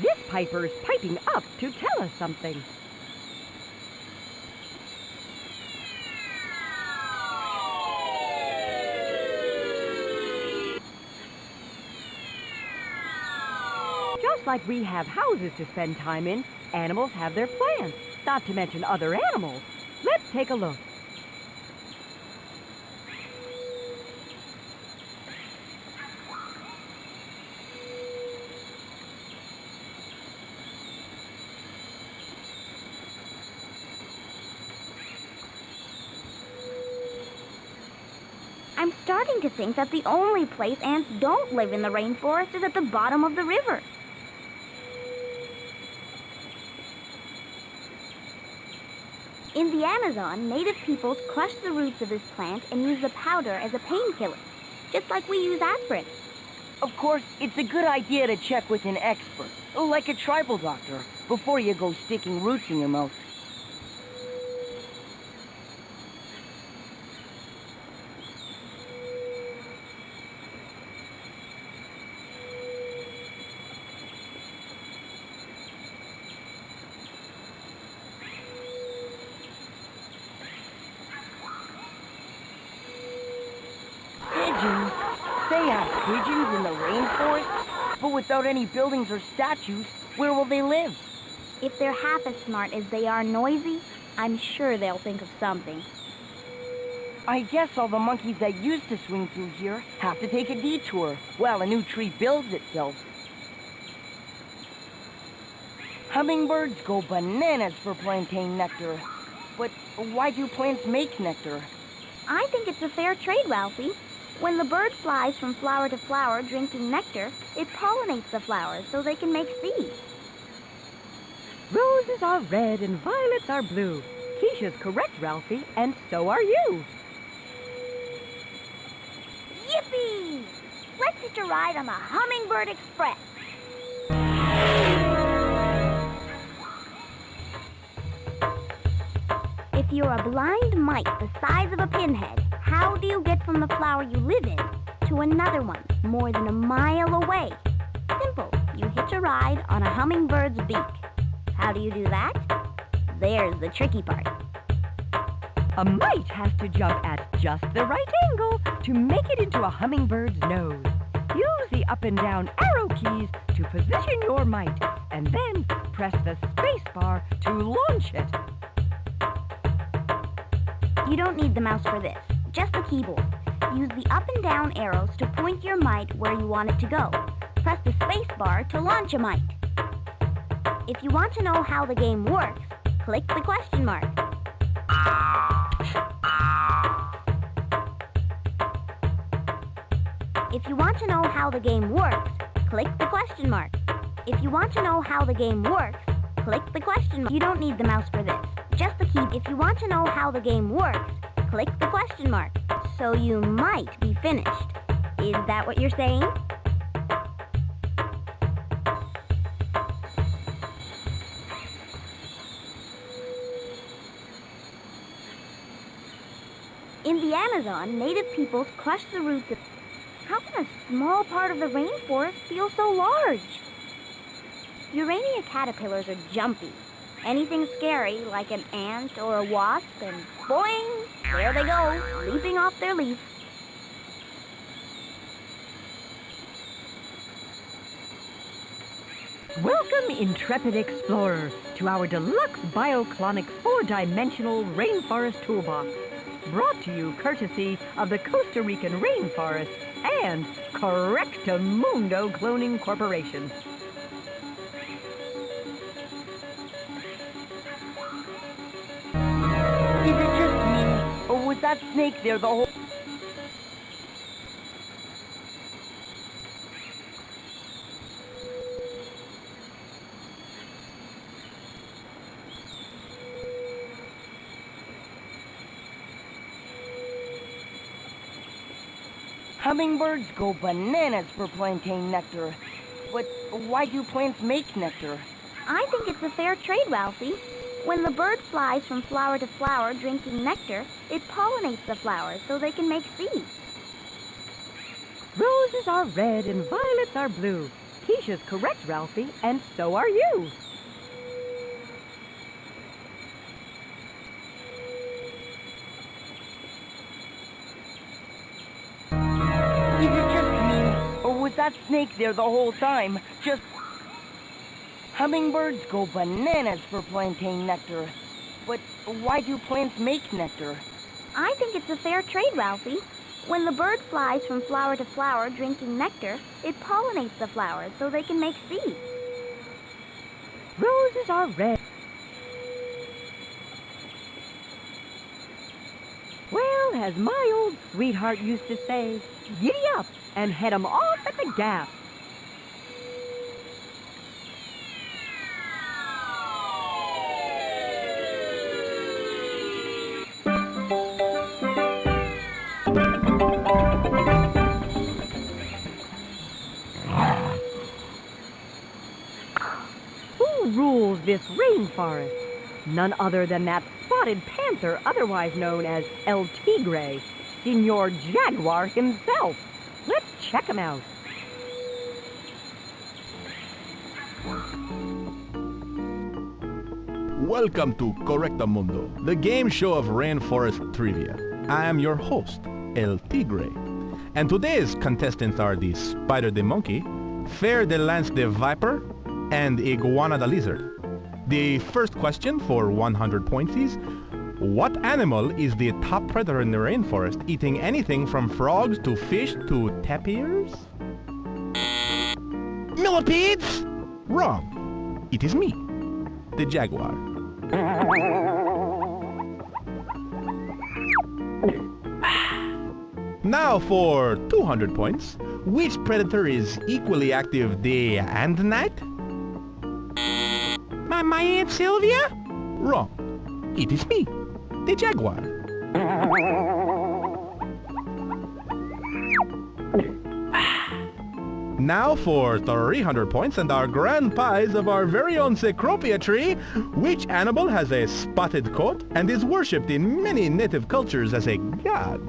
This piper's piping up to tell us something. Just like we have houses to spend time in, animals have their plants, not to mention other animals. Let's take a look. I'm starting to think that the only place ants don't live in the rainforest is at the bottom of the river. In the Amazon, native peoples crush the roots of this plant and use the powder as a painkiller, just like we use aspirin. Of course, it's a good idea to check with an expert, like a tribal doctor, before you go sticking roots in your mouth. Pigeons? They have pigeons in the rainforest? But without any buildings or statues, where will they live? If they're half as smart as they are noisy, I'm sure they'll think of something. I guess all the monkeys that used to swing through here have to take a detour while a new tree builds itself. Hummingbirds go bananas for plantain nectar. But why do plants make nectar? I think it's a fair trade, Ralphie. When the bird flies from flower to flower drinking nectar, it pollinates the flowers so they can make seeds. Roses are red and violets are blue. Keisha's correct, Ralphie, and so are you. Yippee! Let's hitch a ride on the Hummingbird Express. If you're a blind mite the size of a pinhead, how do you get from the flower you live in to another one more than a mile away? Simple. You hitch a ride on a hummingbird's beak. How do you do that? There's the tricky part. A mite has to jump at just the right angle to make it into a hummingbird's nose. Use the up and down arrow keys to position your mite, and then press the space bar to launch it. You don't need the mouse for this, just the keyboard. Use the up and down arrows to point your mite where you want it to go. Press the space bar to launch a mite. If you want to know how the game works, click the question mark. If you want to know how the game works, click the question mark. If you want to know how the game works, click the question mark. You don't need the mouse for this, just the key. If you want to know how the game works, click the question mark. So you might be finished. Is that what you're saying? In the Amazon, native peoples crush the roots of... How can a small part of the rainforest feel so large? Urania caterpillars are jumpy. Anything scary, like an ant or a wasp, and boing, there they go, leaping off their leaf. Welcome, intrepid explorer, to our deluxe bioclonic 4-dimensional rainforest toolbox. Brought to you courtesy of the Costa Rican Rainforest and Correctamundo Cloning Corporation. that snake there the whole... Hummingbirds go bananas for plantain nectar. But why do plants make nectar? I think it's a fair trade, Ralphie. When the bird flies from flower to flower drinking nectar, it pollinates the flowers so they can make seeds. Roses are red and violets are blue. Keisha's correct, Ralphie, and so are you. Is it just me, or was that snake there the whole time? Just... Hummingbirds go bananas for plantain nectar. But why do plants make nectar? I think it's a fair trade, Ralphie. When the bird flies from flower to flower drinking nectar, it pollinates the flowers so they can make seeds. Roses are red. Well, as my old sweetheart used to say, giddy up and head 'em off at the gap. Who rules this rainforest? None other than that spotted panther, otherwise known as El Tigre, Senor Jaguar himself. Let's check him out. Welcome to Correctamundo, the game show of Rainforest Trivia. I am your host, El Tigre. And today's contestants are the Spider the Monkey, Fer the Lance the Viper, and Iguana the Lizard. The first question for 100 points is, what animal is the top predator in the rainforest, eating anything from frogs to fish to tapirs? Millipedes? Wrong. It is me, the jaguar. Now for 200 points. Which predator is equally active day and night? My Aunt Sylvia? Wrong. It is me, the jaguar. Now for 300 points and our grand prize of our very own Cecropia tree. Which animal has a spotted coat and is worshipped in many native cultures as a god?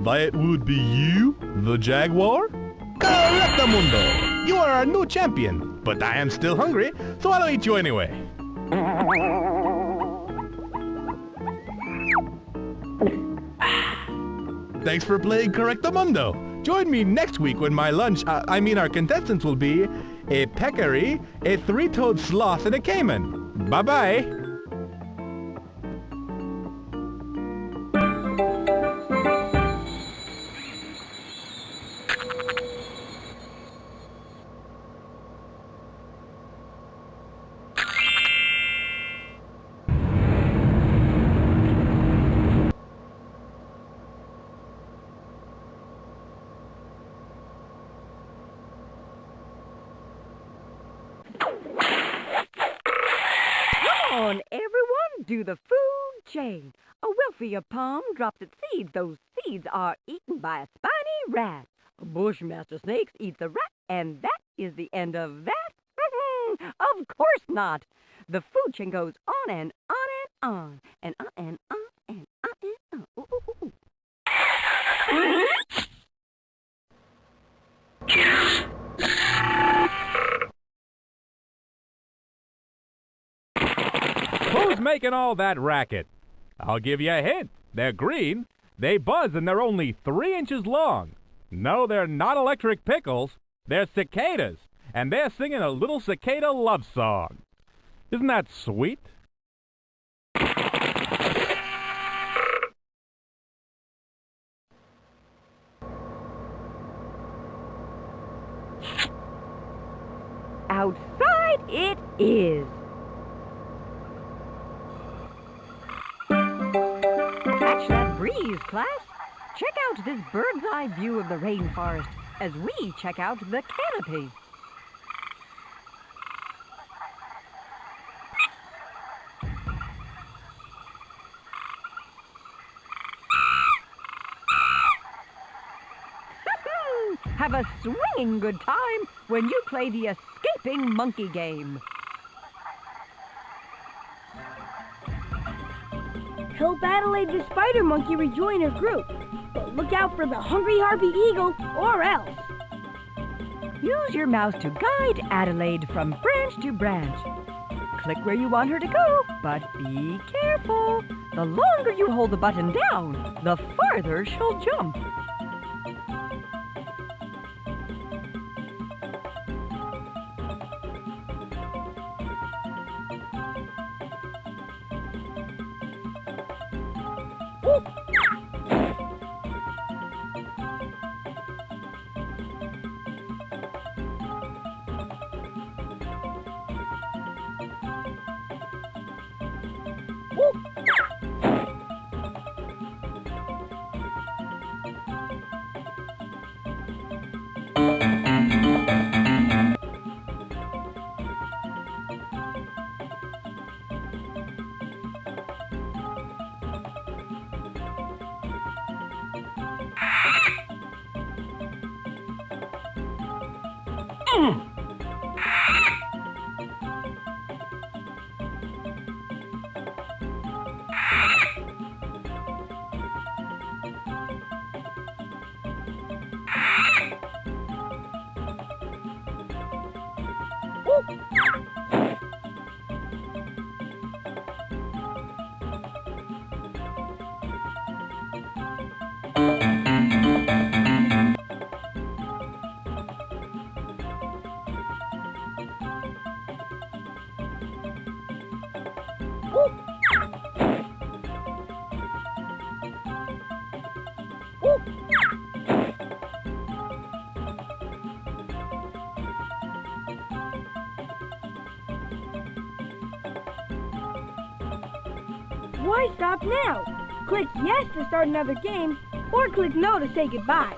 That would be you, the jaguar? Correctamundo! You are our new champion, but I am still hungry, so I'll eat you anyway. Thanks for playing Correctamundo. Join me next week when my lunch, our contestants will be a peccary, a three-toed sloth, and a caiman. Bye-bye. Come on, everyone, do the food chain. A wealthier palm drops its seeds. Those seeds are eaten by a spiny rat. A bushmaster snake eats a rat, and that is the end of that. Of course not. The food chain goes on and on and on, and on and on and on and on. Ooh, ooh, ooh. Who's making all that racket? I'll give you a hint. They're green, they buzz, and they're only 3 inches long. No, they're not electric pickles. They're cicadas, and they're singing a little cicada love song. Isn't that sweet? Outside it is. class. Check out this bird's eye view of the rainforest as we check out the canopy. Have a swinging good time when you play the escaping monkey game. Help Adelaide the spider monkey rejoin her group, but look out for the hungry harpy eagle or else. Use your mouse to guide Adelaide from branch to branch. Click where you want her to go, but be careful. The longer you hold the button down, the farther she'll jump. Why stop now? Click yes to start another game, or click no to say goodbye.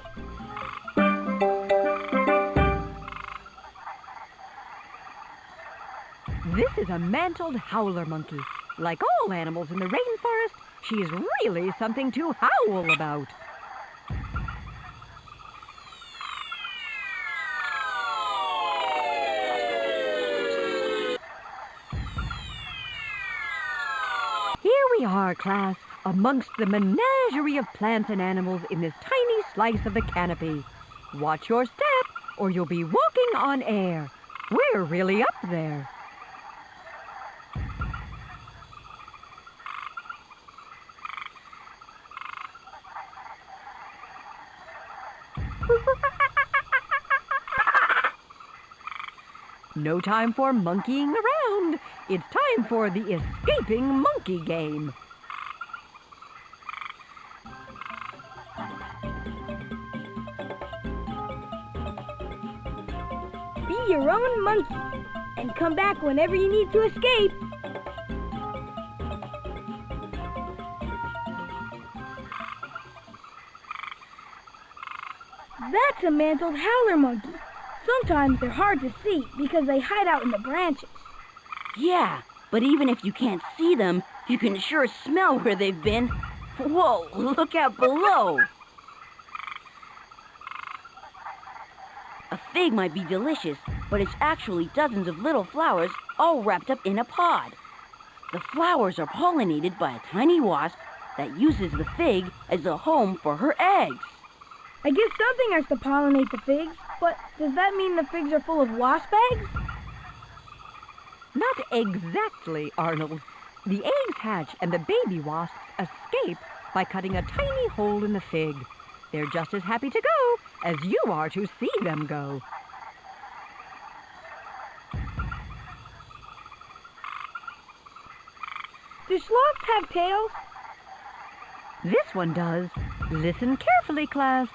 This is a mantled howler monkey. Like all animals in the rainforest, she is really something to howl about. Here we are, class, amongst the menagerie of plants and animals in this tiny slice of the canopy. Watch your step, or you'll be walking on air. We're really up there. No time for monkeying around. It's time for the escaping monkey game. Be your own monkey, and come back whenever you need to escape. That's a mantled howler monkey. Sometimes they're hard to see because they hide out in the branches. Yeah, but even if you can't see them, you can sure smell where they've been. Whoa, look out below. A fig might be delicious, but it's actually dozens of little flowers all wrapped up in a pod. The flowers are pollinated by a tiny wasp that uses the fig as a home for her eggs. I guess something has to pollinate the figs, but does that mean the figs are full of wasp eggs? Not exactly, Arnold. The eggs hatch and the baby wasps escape by cutting a tiny hole in the fig. They're just as happy to go as you are to see them go. Do sloths have tails? This one does. Listen carefully, class.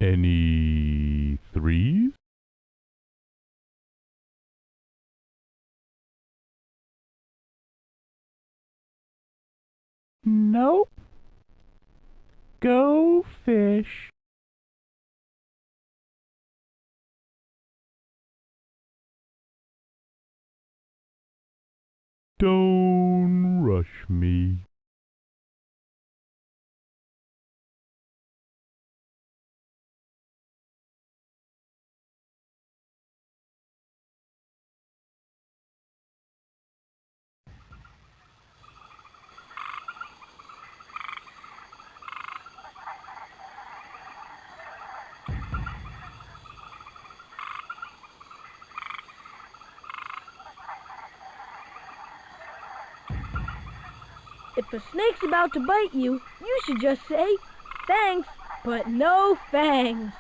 Any threes? Nope. Go fish. Don't rush me. If a snake's about to bite you, you should just say, thanks, but no fangs.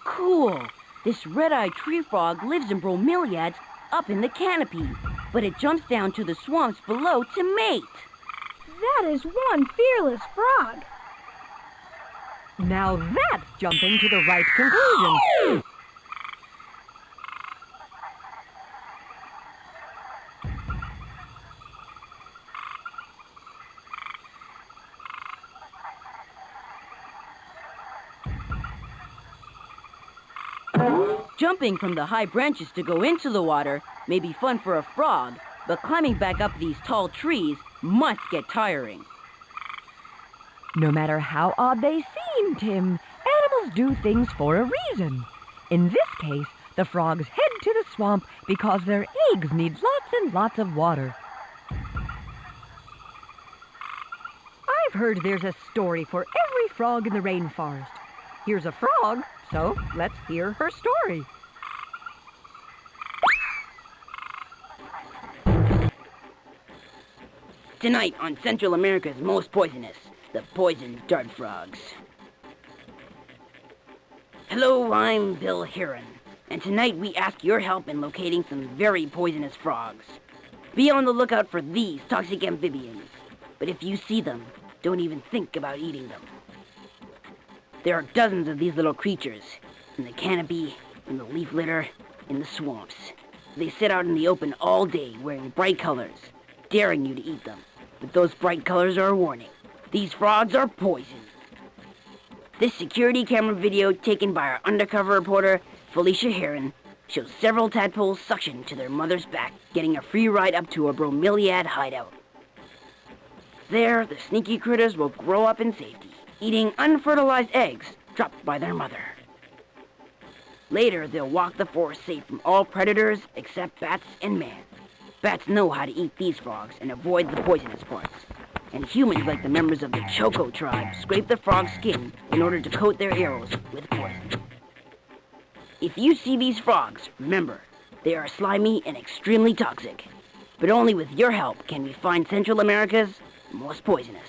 Cool. This red-eyed tree frog lives in bromeliads up in the canopy, but it jumps down to the swamps below to mate. That is one fearless frog. Now that's jumping to the right conclusion. Jumping from the high branches to go into the water may be fun for a frog, but climbing back up these tall trees must get tiring. No matter how odd they seem, Tim, animals do things for a reason. In this case, the frogs head to the swamp because their eggs need lots and lots of water. I've heard there's a story for every frog in the rainforest. Here's a frog, so let's hear her story. Tonight on Central America's Most Poisonous, the poison dart frogs. Hello, I'm Bill Heron, and tonight we ask your help in locating some very poisonous frogs. Be on the lookout for these toxic amphibians, but if you see them, don't even think about eating them. There are dozens of these little creatures, in the canopy, in the leaf litter, in the swamps. They sit out in the open all day wearing bright colors, daring you to eat them. But those bright colors are a warning. These frogs are poison. This security camera video taken by our undercover reporter, Felicia Heron, shows several tadpoles suctioned to their mother's back, getting a free ride up to a bromeliad hideout. There, the sneaky critters will grow up in safety, eating unfertilized eggs dropped by their mother. Later, they'll walk the forest safe from all predators except bats and man. Bats know how to eat these frogs and avoid the poisonous parts. And humans, like the members of the Choco tribe, scrape the frog's skin in order to coat their arrows with poison. If you see these frogs, remember, they are slimy and extremely toxic. But only with your help can we find Central America's most poisonous.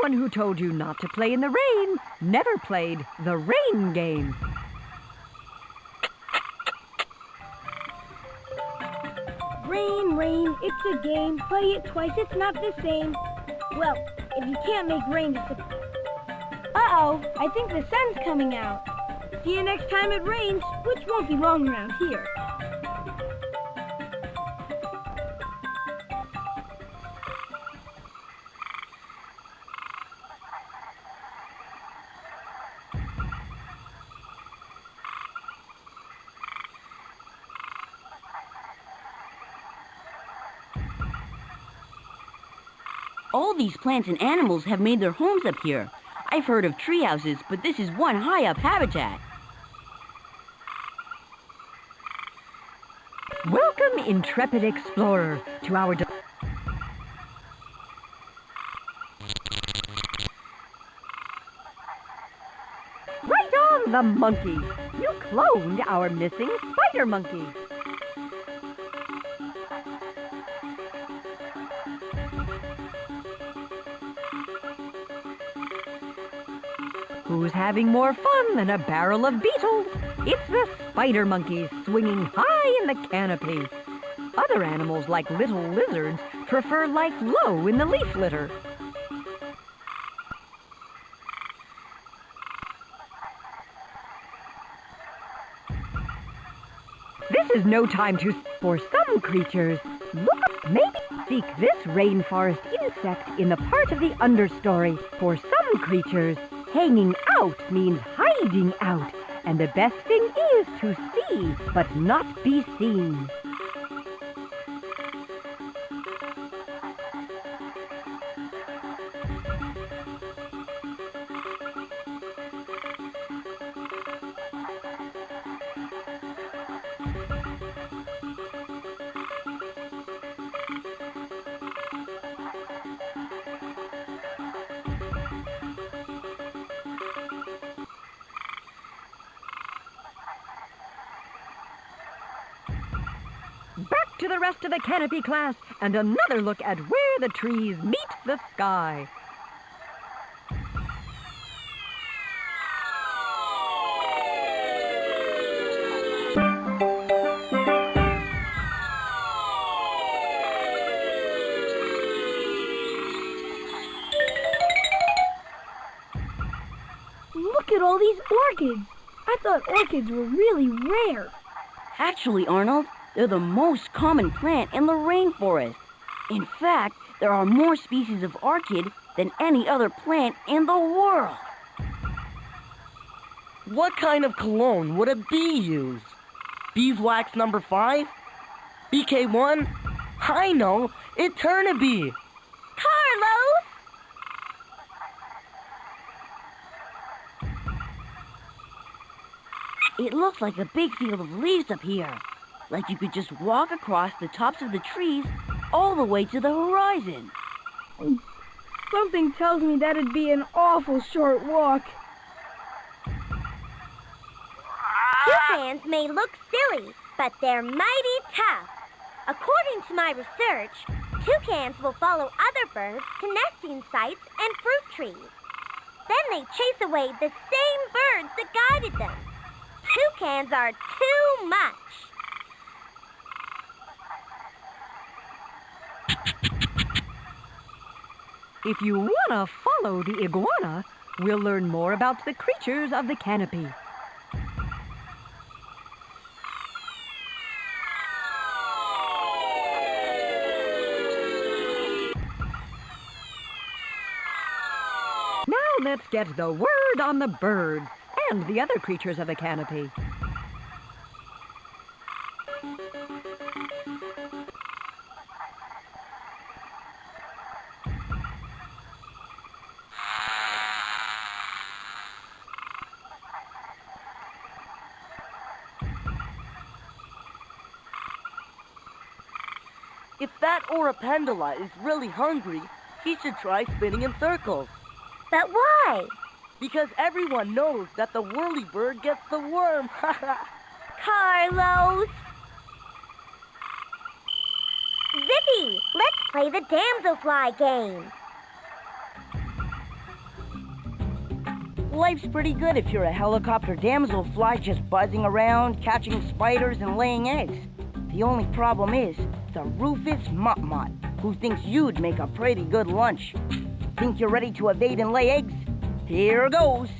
Anyone who told you not to play in the rain never played the rain game. Rain, rain, it's a game. Play it twice, it's not the same. Well, if you can't make rain disappear. Uh-oh, I think the sun's coming out. See you next time it rains, which won't be long around here. All these plants and animals have made their homes up here. I've heard of tree houses, but this is one high-up habitat. Welcome, intrepid explorer, to our... Right on the monkey! You cloned our missing spider monkey. Who's having more fun than a barrel of beetles? It's the spider monkeys swinging high in the canopy. Other animals, like little lizards, prefer life low in the leaf litter. This is no time for some creatures. Look, maybe seek this rainforest insect in the part of the understory. For some creatures, hanging out means hiding out, and the best thing is to see, but not be seen. Back to the rest of the canopy class and another look at where the trees meet the sky. Look at all these orchids. I thought orchids were really rare. Actually, Arnold, they're the most common plant in the rainforest. In fact, there are more species of orchid than any other plant in the world. What kind of cologne would a bee use? Beeswax number 5? BK1? I know, Eternity. Carlos! It looks like a big field of leaves up here. Like you could just walk across the tops of the trees all the way to the horizon. Something tells me that'd be an awful short walk. Toucans may look silly, but they're mighty tough. According to my research, toucans will follow other birds to nesting sites and fruit trees. Then they chase away the same birds that guided them. Toucans are too much. If you want to follow the iguana, we'll learn more about the creatures of the canopy. Now let's get the word on the birds and the other creatures of the canopy. If that Orapendula is really hungry, he should try spinning in circles. But why? Because everyone knows that the whirlybird gets the worm. Carlos! Zippy, let's play the damselfly game. Life's pretty good if you're a helicopter damselfly just buzzing around, catching spiders and laying eggs. The only problem is the rufous mop-mop, who thinks you'd make a pretty good lunch. Think you're ready to evade and lay eggs? Here goes.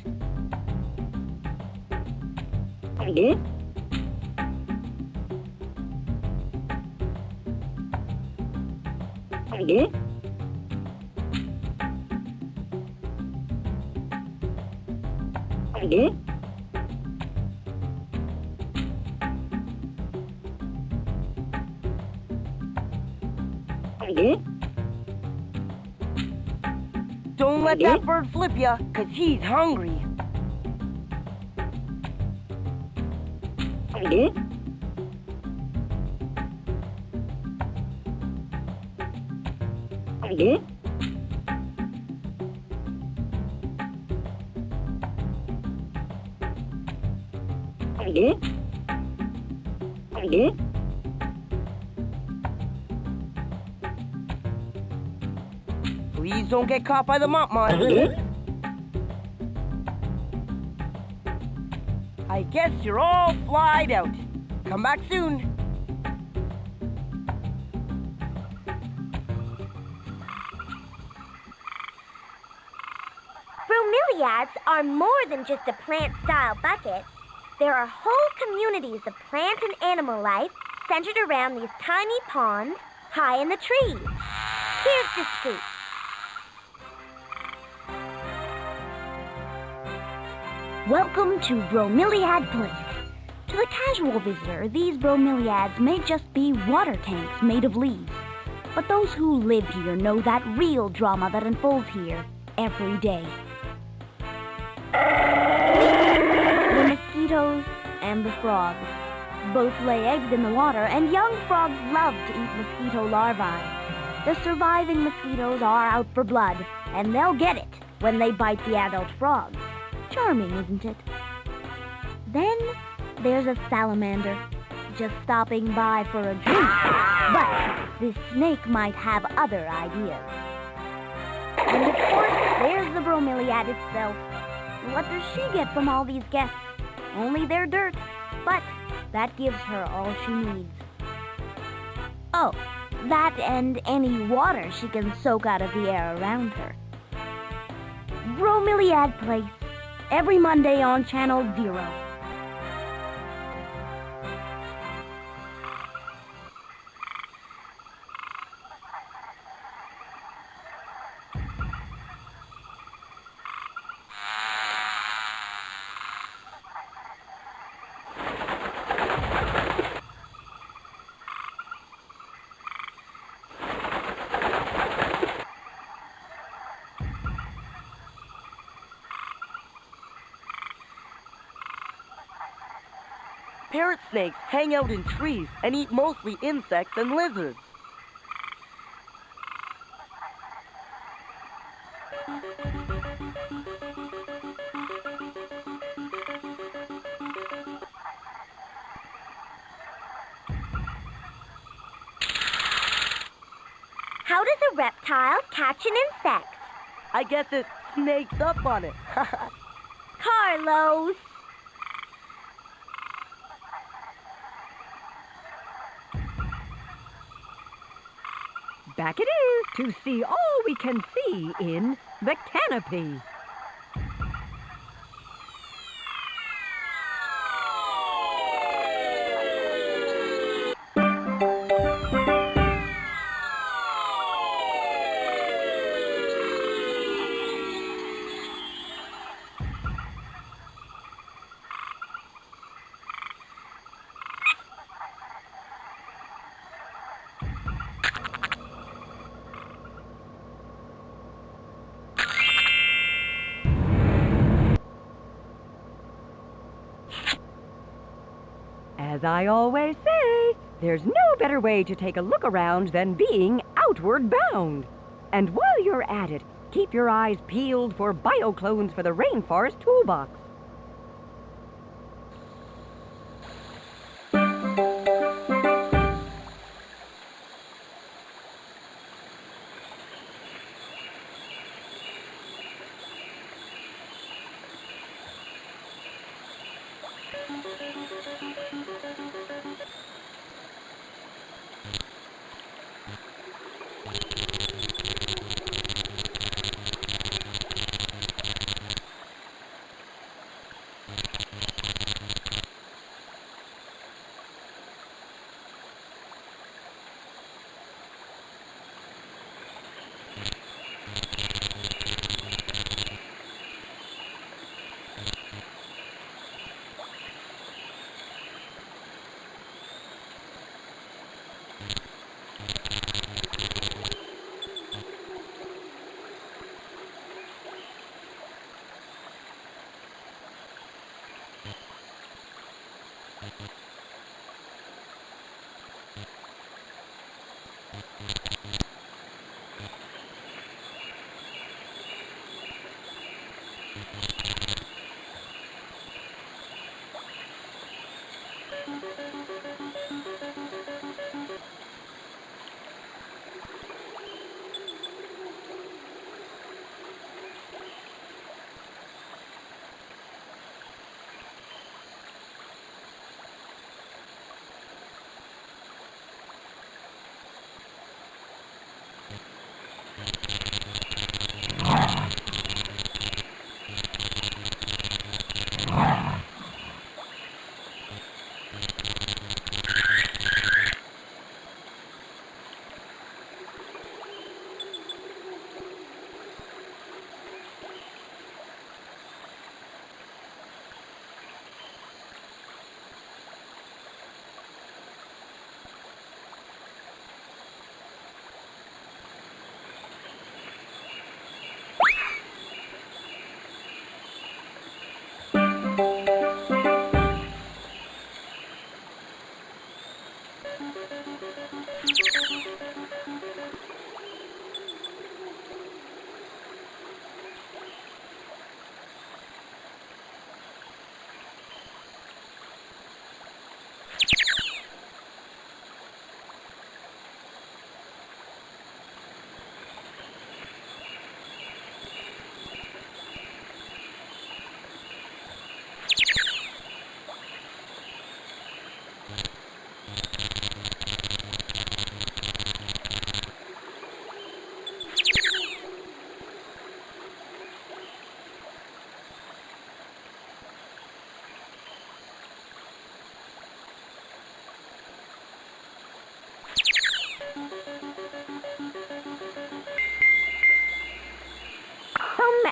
Don't let that bird flip ya, 'cause he's hungry. Please don't get caught by the mop-mop. I guess you're all flied out. Come back soon. Bromeliads are more than just a plant-style bucket. There are whole communities of plant and animal life centered around these tiny ponds high in the trees. Here's the scoop. Welcome to Bromeliad Place. To the casual visitor, these bromeliads may just be water tanks made of leaves. But those who live here know that real drama that unfolds here every day. The mosquitoes and the frogs. Both lay eggs in the water, and young frogs love to eat mosquito larvae. The surviving mosquitoes are out for blood, and they'll get it when they bite the adult frogs. Charming, isn't it? Then there's a salamander, just stopping by for a drink. But this snake might have other ideas. And of course, there's the bromeliad itself. What does she get from all these guests? Only their dirt. But that gives her all she needs. Oh, that and any water she can soak out of the air around her. Bromeliad Place. Every Monday on Channel 0. Parrot snakes hang out in trees and eat mostly insects and lizards. How does a reptile catch an insect? I guess it snakes up on it. Carlos! Back it is to see all we can see in the canopy. As I always say, there's no better way to take a look around than being outward bound. And while you're at it, keep your eyes peeled for bioclones for the Rainforest toolbox.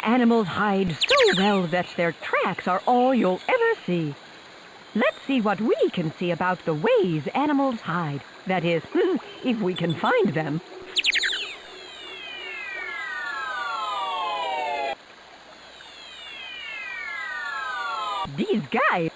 animals hide so well that their tracks are all you'll ever see. Let's see what we can see about the ways animals hide. That is, if we can find them. These guys...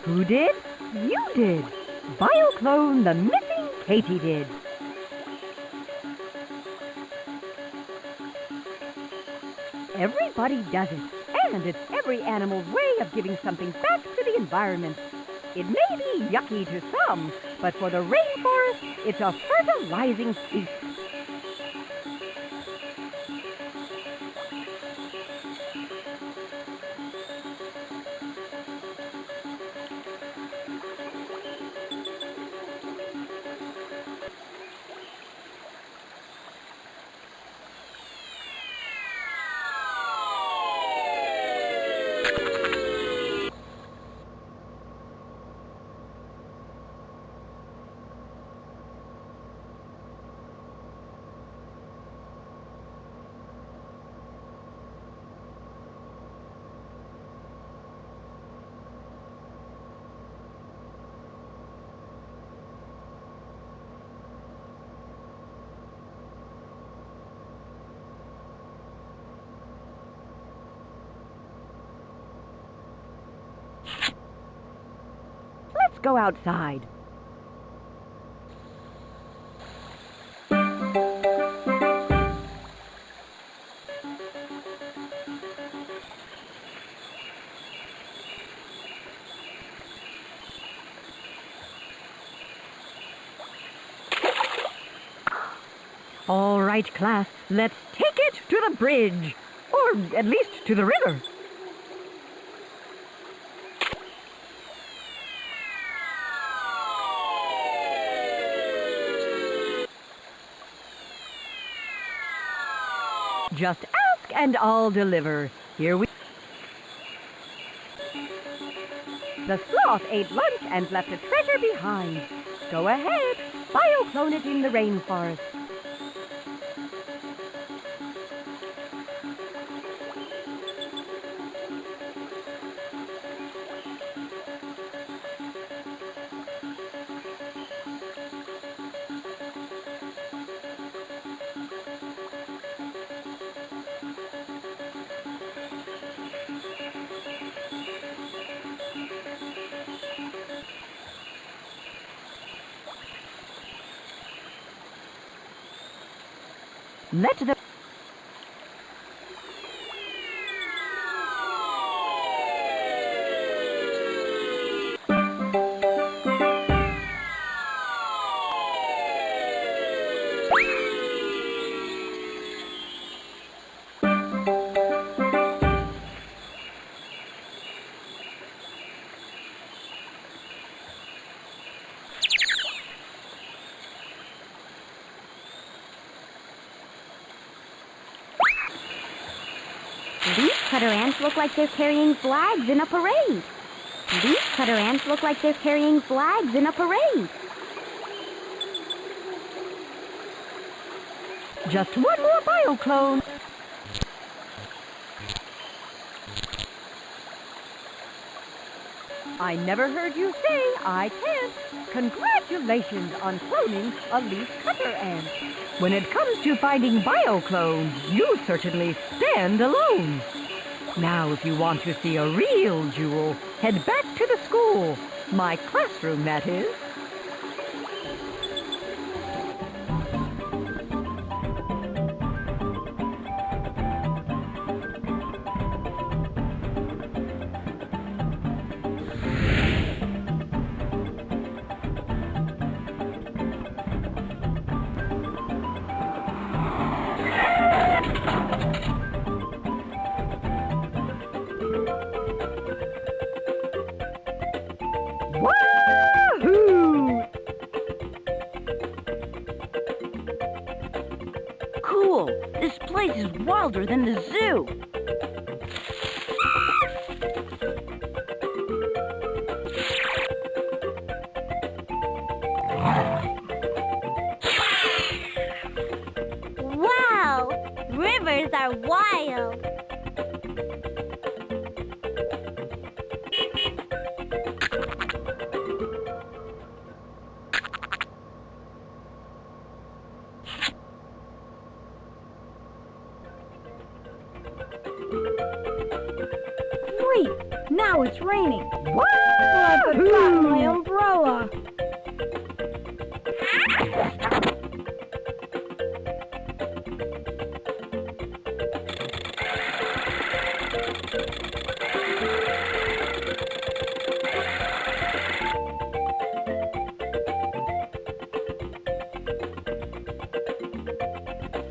Who did? You did. Bioclone the missing katydid. Everybody does it, and it's every animal's way of giving something back to the environment. It may be yucky to some, but for the rainforest, it's a fertilizing feast. Let's go outside. All right, class, let's take it to the bridge, or at least to the river. Just ask and I'll deliver. Here we... The sloth ate lunch and left a treasure behind. Go ahead, bioclone it in the rainforest. Let the... These cutter ants look like they're carrying flags in a parade. These cutter ants look like they're carrying flags in a parade. Just one more bioclone. I never heard you say I can't. Congratulations on cloning a leaf cutter ant. When it comes to finding bioclones, you certainly stand alone. Now, if you want to see a real jewel, head back to the school. My classroom, that is. is wilder than the zoo. Wow! Rivers are wild. Sweet! Now it's raining. What? I forgot my umbrella.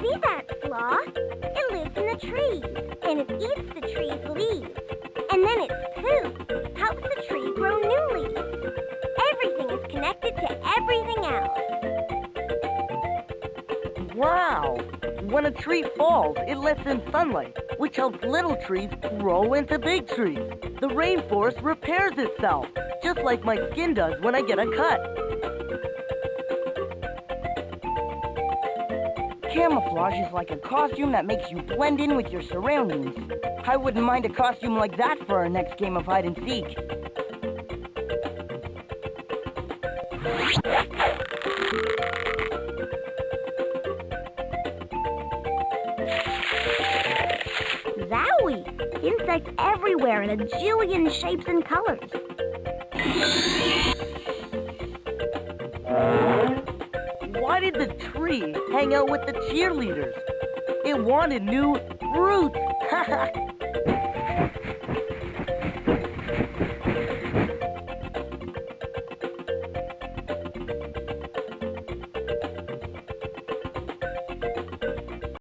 See that sloth? It lives in the trees, and it eats the tree's leaves. And then its poop helps the tree grow new leaves. Everything is connected to everything else. Wow! When a tree falls, it lets in sunlight, which helps little trees grow into big trees. The rainforest repairs itself, just like my skin does when I get a cut. Camouflage is like a costume that makes you blend in with your surroundings. I wouldn't mind a costume like that for our next game of hide and seek. Zowie! Insects everywhere in a jillion shapes and colors. Why did the tree hang out with the cheerleaders? It wanted new roots.